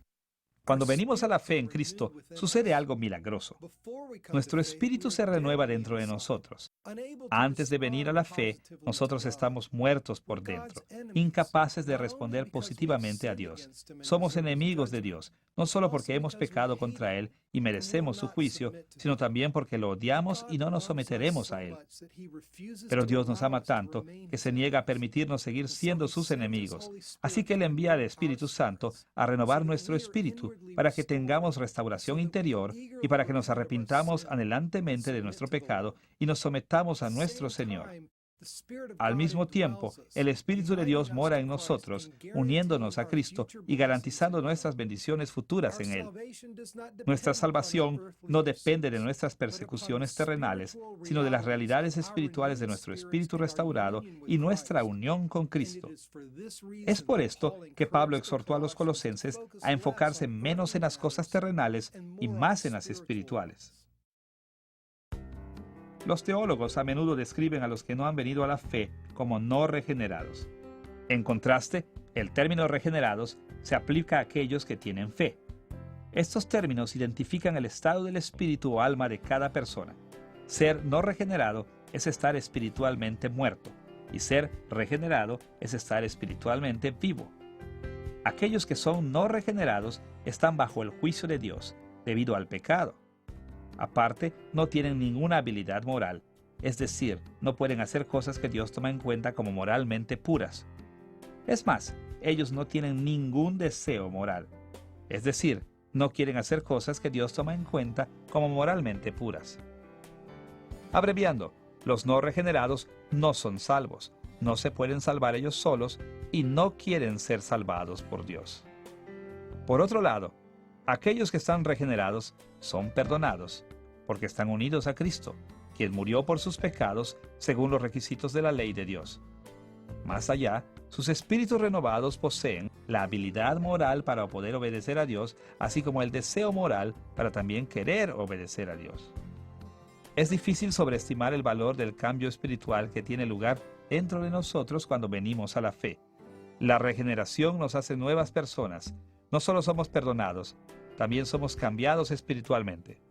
Cuando venimos a la fe en Cristo, sucede algo milagroso. Nuestro espíritu se renueva dentro de nosotros. Antes de venir a la fe, nosotros estamos muertos por dentro, incapaces de responder positivamente a Dios. Somos enemigos de Dios, no solo porque hemos pecado contra Él y merecemos su juicio, sino también porque lo odiamos y no nos someteremos a Él. Pero Dios nos ama tanto que se niega a permitirnos seguir siendo sus enemigos. Así que Él envía al Espíritu Santo a renovar nuestro espíritu para que tengamos restauración interior y para que nos arrepintamos anhelantemente de nuestro pecado y nos sometamos a nuestro Señor. Al mismo tiempo, el Espíritu de Dios mora en nosotros, uniéndonos a Cristo y garantizando nuestras bendiciones futuras en Él. Nuestra salvación no depende de nuestras persecuciones terrenales, sino de las realidades espirituales de nuestro espíritu restaurado y nuestra unión con Cristo. Es por esto que Pablo exhortó a los colosenses a enfocarse menos en las cosas terrenales y más en las espirituales. Los teólogos a menudo describen a los que no han venido a la fe como no regenerados. En contraste, el término regenerados se aplica a aquellos que tienen fe. Estos términos identifican el estado del espíritu o alma de cada persona. Ser no regenerado es estar espiritualmente muerto, y ser regenerado es estar espiritualmente vivo. Aquellos que son no regenerados están bajo el juicio de Dios, debido al pecado. Aparte, no tienen ninguna habilidad moral, es decir, no pueden hacer cosas que Dios toma en cuenta como moralmente puras. Es más, ellos no tienen ningún deseo moral, es decir, no quieren hacer cosas que Dios toma en cuenta como moralmente puras. Abreviando, los no regenerados no son salvos, no se pueden salvar ellos solos y no quieren ser salvados por Dios. Por otro lado, aquellos que están regenerados son perdonados, porque están unidos a Cristo, quien murió por sus pecados según los requisitos de la ley de Dios. Más allá, sus espíritus renovados poseen la habilidad moral para poder obedecer a Dios, así como el deseo moral para también querer obedecer a Dios. Es difícil sobreestimar el valor del cambio espiritual que tiene lugar dentro de nosotros cuando venimos a la fe. La regeneración nos hace nuevas personas. No solo somos perdonados, también somos cambiados espiritualmente.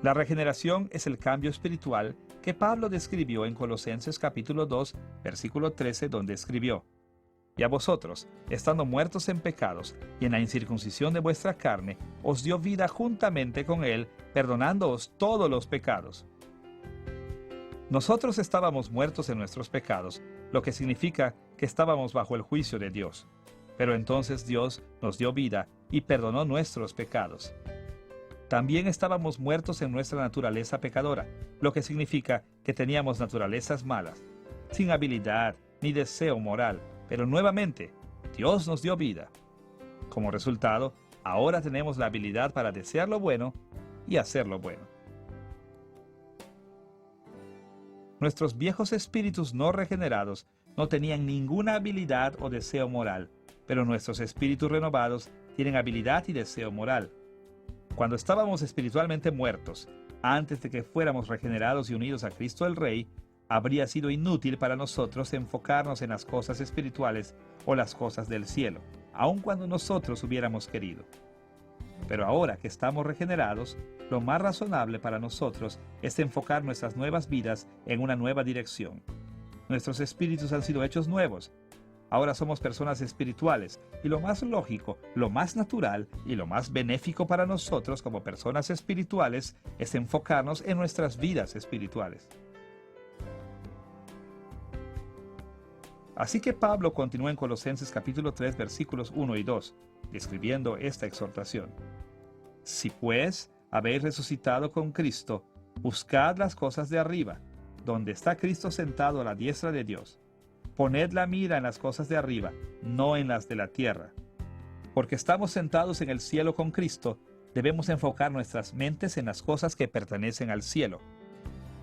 La regeneración es el cambio espiritual que Pablo describió en Colosenses capítulo 2, versículo 13, donde escribió: Y a vosotros, estando muertos en pecados y en la incircuncisión de vuestra carne, os dio vida juntamente con él, perdonándoos todos los pecados. Nosotros estábamos muertos en nuestros pecados, lo que significa que estábamos bajo el juicio de Dios. Pero entonces Dios nos dio vida y perdonó nuestros pecados. También estábamos muertos en nuestra naturaleza pecadora, lo que significa que teníamos naturalezas malas, sin habilidad ni deseo moral, pero nuevamente Dios nos dio vida. Como resultado, ahora tenemos la habilidad para desear lo bueno y hacer lo bueno. Nuestros viejos espíritus no regenerados no tenían ninguna habilidad o deseo moral, pero nuestros espíritus renovados tienen habilidad y deseo moral. Cuando estábamos espiritualmente muertos, antes de que fuéramos regenerados y unidos a Cristo el Rey, habría sido inútil para nosotros enfocarnos en las cosas espirituales o las cosas del cielo, aun cuando nosotros hubiéramos querido. Pero ahora que estamos regenerados, lo más razonable para nosotros es enfocar nuestras nuevas vidas en una nueva dirección. Nuestros espíritus han sido hechos nuevos. Ahora somos personas espirituales, y lo más lógico, lo más natural y lo más benéfico para nosotros como personas espirituales es enfocarnos en nuestras vidas espirituales. Así que Pablo continúa en Colosenses capítulo 3 versículos 1 y 2, describiendo esta exhortación. Si pues habéis resucitado con Cristo, buscad las cosas de arriba, donde está Cristo sentado a la diestra de Dios. Poned la mira en las cosas de arriba, no en las de la tierra. Porque estamos sentados en el cielo con Cristo, debemos enfocar nuestras mentes en las cosas que pertenecen al cielo.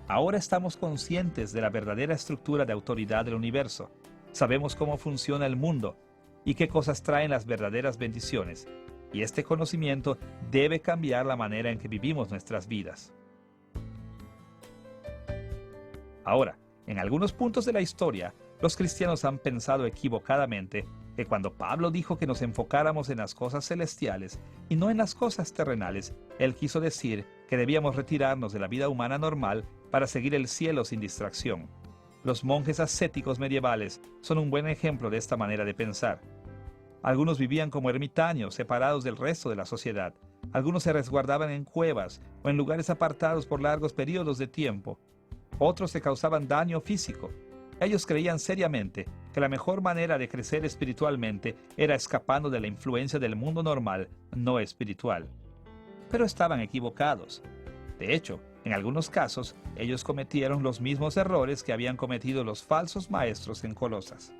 Ahora estamos conscientes de la verdadera estructura de autoridad del universo. Sabemos cómo funciona el mundo y qué cosas traen las verdaderas bendiciones. Y este conocimiento debe cambiar la manera en que vivimos nuestras vidas. Ahora, en algunos puntos de la historia, los cristianos han pensado equivocadamente que cuando Pablo dijo que nos enfocáramos en las cosas celestiales y no en las cosas terrenales, él quiso decir que debíamos retirarnos de la vida humana normal para seguir el cielo sin distracción. Los monjes ascéticos medievales son un buen ejemplo de esta manera de pensar. Algunos vivían como ermitaños, separados del resto de la sociedad. Algunos se resguardaban en cuevas o en lugares apartados por largos periodos de tiempo. Otros se causaban daño físico. Ellos creían seriamente que la mejor manera de crecer espiritualmente era escapando de la influencia del mundo normal, no espiritual. Pero estaban equivocados. De hecho, en algunos casos, ellos cometieron los mismos errores que habían cometido los falsos maestros en Colosas.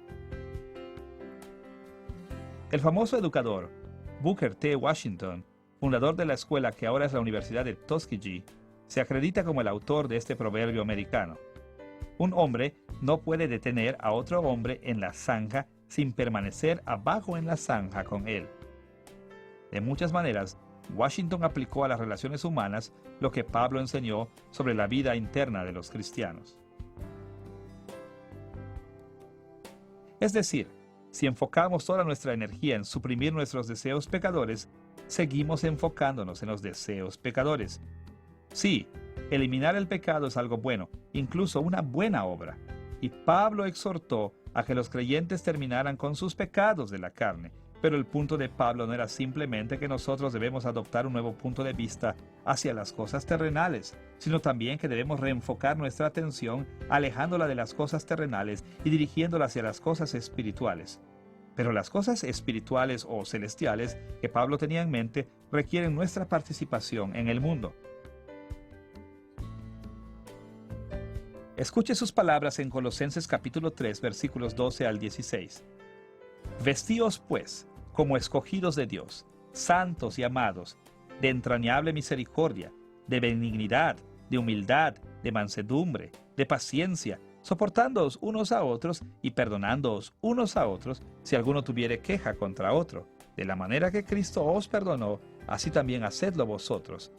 El famoso educador Booker T. Washington, fundador de la escuela que ahora es la Universidad de Tuskegee, se acredita como el autor de este proverbio americano. Un hombre no puede detener a otro hombre en la zanja sin permanecer abajo en la zanja con él. De muchas maneras, Washington aplicó a las relaciones humanas lo que Pablo enseñó sobre la vida interna de los cristianos. Es decir, si enfocamos toda nuestra energía en suprimir nuestros deseos pecadores, seguimos enfocándonos en los deseos pecadores. Sí, eliminar el pecado es algo bueno, incluso una buena obra. Y Pablo exhortó a que los creyentes terminaran con sus pecados de la carne. Pero el punto de Pablo no era simplemente que nosotros debemos adoptar un nuevo punto de vista hacia las cosas terrenales, sino también que debemos reenfocar nuestra atención alejándola de las cosas terrenales y dirigiéndola hacia las cosas espirituales. Pero las cosas espirituales o celestiales que Pablo tenía en mente requieren nuestra participación en el mundo. Escuche sus palabras en Colosenses capítulo 3, versículos 12 al 16. Vestíos, pues, como escogidos de Dios, santos y amados, de entrañable misericordia, de benignidad, de humildad, de mansedumbre, de paciencia, soportándoos unos a otros y perdonándoos unos a otros si alguno tuviere queja contra otro. De la manera que Cristo os perdonó, así también hacedlo vosotros.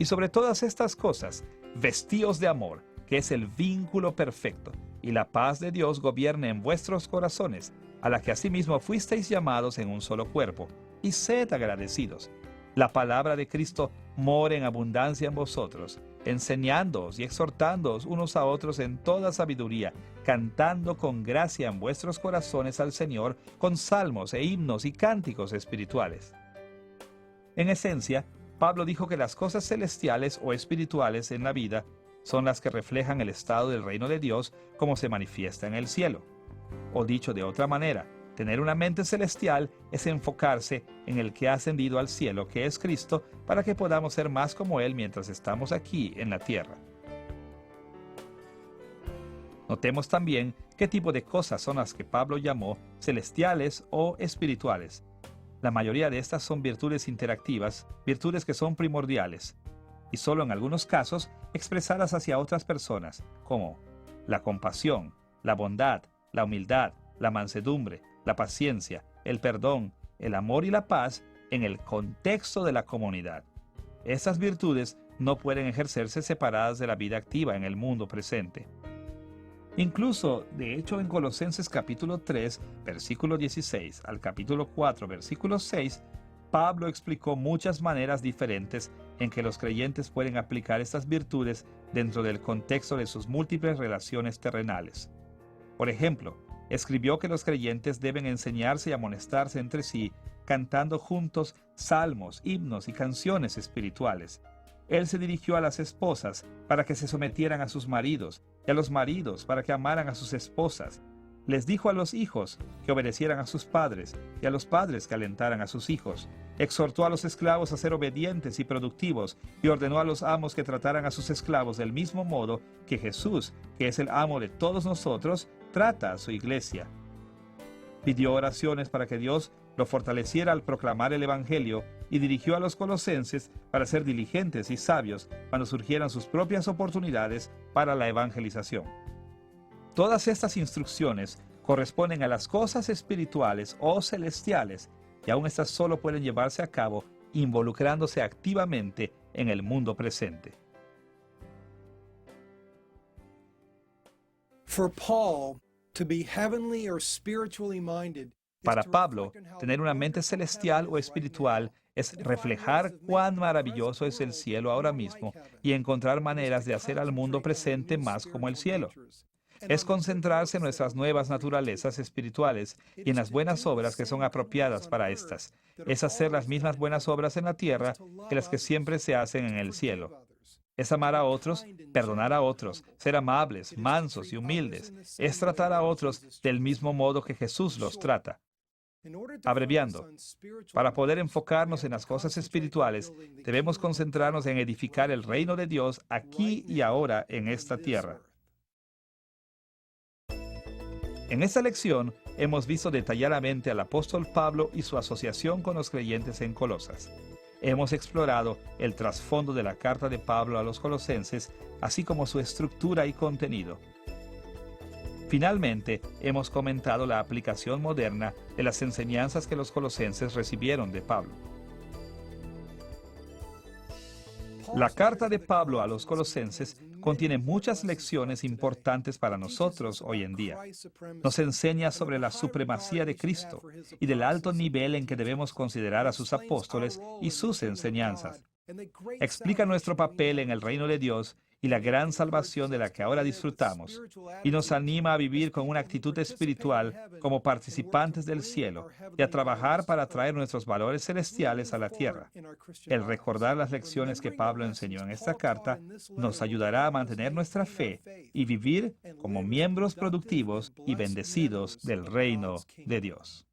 Y sobre todas estas cosas, vestíos de amor, que es el vínculo perfecto, y la paz de Dios gobierne en vuestros corazones, a la que asimismo fuisteis llamados en un solo cuerpo, y sed agradecidos. La palabra de Cristo more en abundancia en vosotros, enseñándoos y exhortándoos unos a otros en toda sabiduría, cantando con gracia en vuestros corazones al Señor, con salmos e himnos y cánticos espirituales. En esencia, Pablo dijo que las cosas celestiales o espirituales en la vida son las que reflejan el estado del reino de Dios como se manifiesta en el cielo. O dicho de otra manera, tener una mente celestial es enfocarse en el que ha ascendido al cielo, que es Cristo, para que podamos ser más como Él mientras estamos aquí en la tierra. Notemos también qué tipo de cosas son las que Pablo llamó celestiales o espirituales. La mayoría de estas son virtudes interactivas, virtudes que son primordiales, y solo en algunos casos expresadas hacia otras personas, como la compasión, la bondad, la humildad, la mansedumbre, la paciencia, el perdón, el amor y la paz en el contexto de la comunidad. Estas virtudes no pueden ejercerse separadas de la vida activa en el mundo presente. Incluso, de hecho, en Colosenses capítulo 3, versículo 16 al capítulo 4, versículo 6, Pablo explicó muchas maneras diferentes en que los creyentes pueden aplicar estas virtudes dentro del contexto de sus múltiples relaciones terrenales. Por ejemplo, escribió que los creyentes deben enseñarse y amonestarse entre sí, cantando juntos salmos, himnos y canciones espirituales. Él se dirigió a las esposas para que se sometieran a sus maridos, y a los maridos para que amaran a sus esposas. Les dijo a los hijos que obedecieran a sus padres, y a los padres que alentaran a sus hijos. Exhortó a los esclavos a ser obedientes y productivos, y ordenó a los amos que trataran a sus esclavos del mismo modo que Jesús, que es el amo de todos nosotros, trata a su iglesia. Pidió oraciones para que Dios lo fortaleciera al proclamar el Evangelio, y dirigió a los colosenses para ser diligentes y sabios cuando surgieran sus propias oportunidades para la evangelización. Todas estas instrucciones corresponden a las cosas espirituales o celestiales, y aún estas solo pueden llevarse a cabo involucrándose activamente en el mundo presente. For Paul, to be heavenly or spiritually minded Para Pablo, tener una mente celestial o espiritual es reflejar cuán maravilloso es el cielo ahora mismo y encontrar maneras de hacer al mundo presente más como el cielo. Es concentrarse en nuestras nuevas naturalezas espirituales y en las buenas obras que son apropiadas para estas. Es hacer las mismas buenas obras en la tierra que las que siempre se hacen en el cielo. Es amar a otros, perdonar a otros, ser amables, mansos y humildes. Es tratar a otros del mismo modo que Jesús los trata. Abreviando, para poder enfocarnos en las cosas espirituales, debemos concentrarnos en edificar el reino de Dios aquí y ahora en esta tierra. En esta lección hemos visto detalladamente al apóstol Pablo y su asociación con los creyentes en Colosas. Hemos explorado el trasfondo de la carta de Pablo a los colosenses, así como su estructura y contenido. Finalmente, hemos comentado la aplicación moderna de las enseñanzas que los colosenses recibieron de Pablo. La carta de Pablo a los colosenses contiene muchas lecciones importantes para nosotros hoy en día. Nos enseña sobre la supremacía de Cristo y del alto nivel en que debemos considerar a sus apóstoles y sus enseñanzas. Explica nuestro papel en el reino de Dios y la gran salvación de la que ahora disfrutamos, y nos anima a vivir con una actitud espiritual como participantes del cielo y a trabajar para traer nuestros valores celestiales a la tierra. El recordar las lecciones que Pablo enseñó en esta carta nos ayudará a mantener nuestra fe y vivir como miembros productivos y bendecidos del reino de Dios.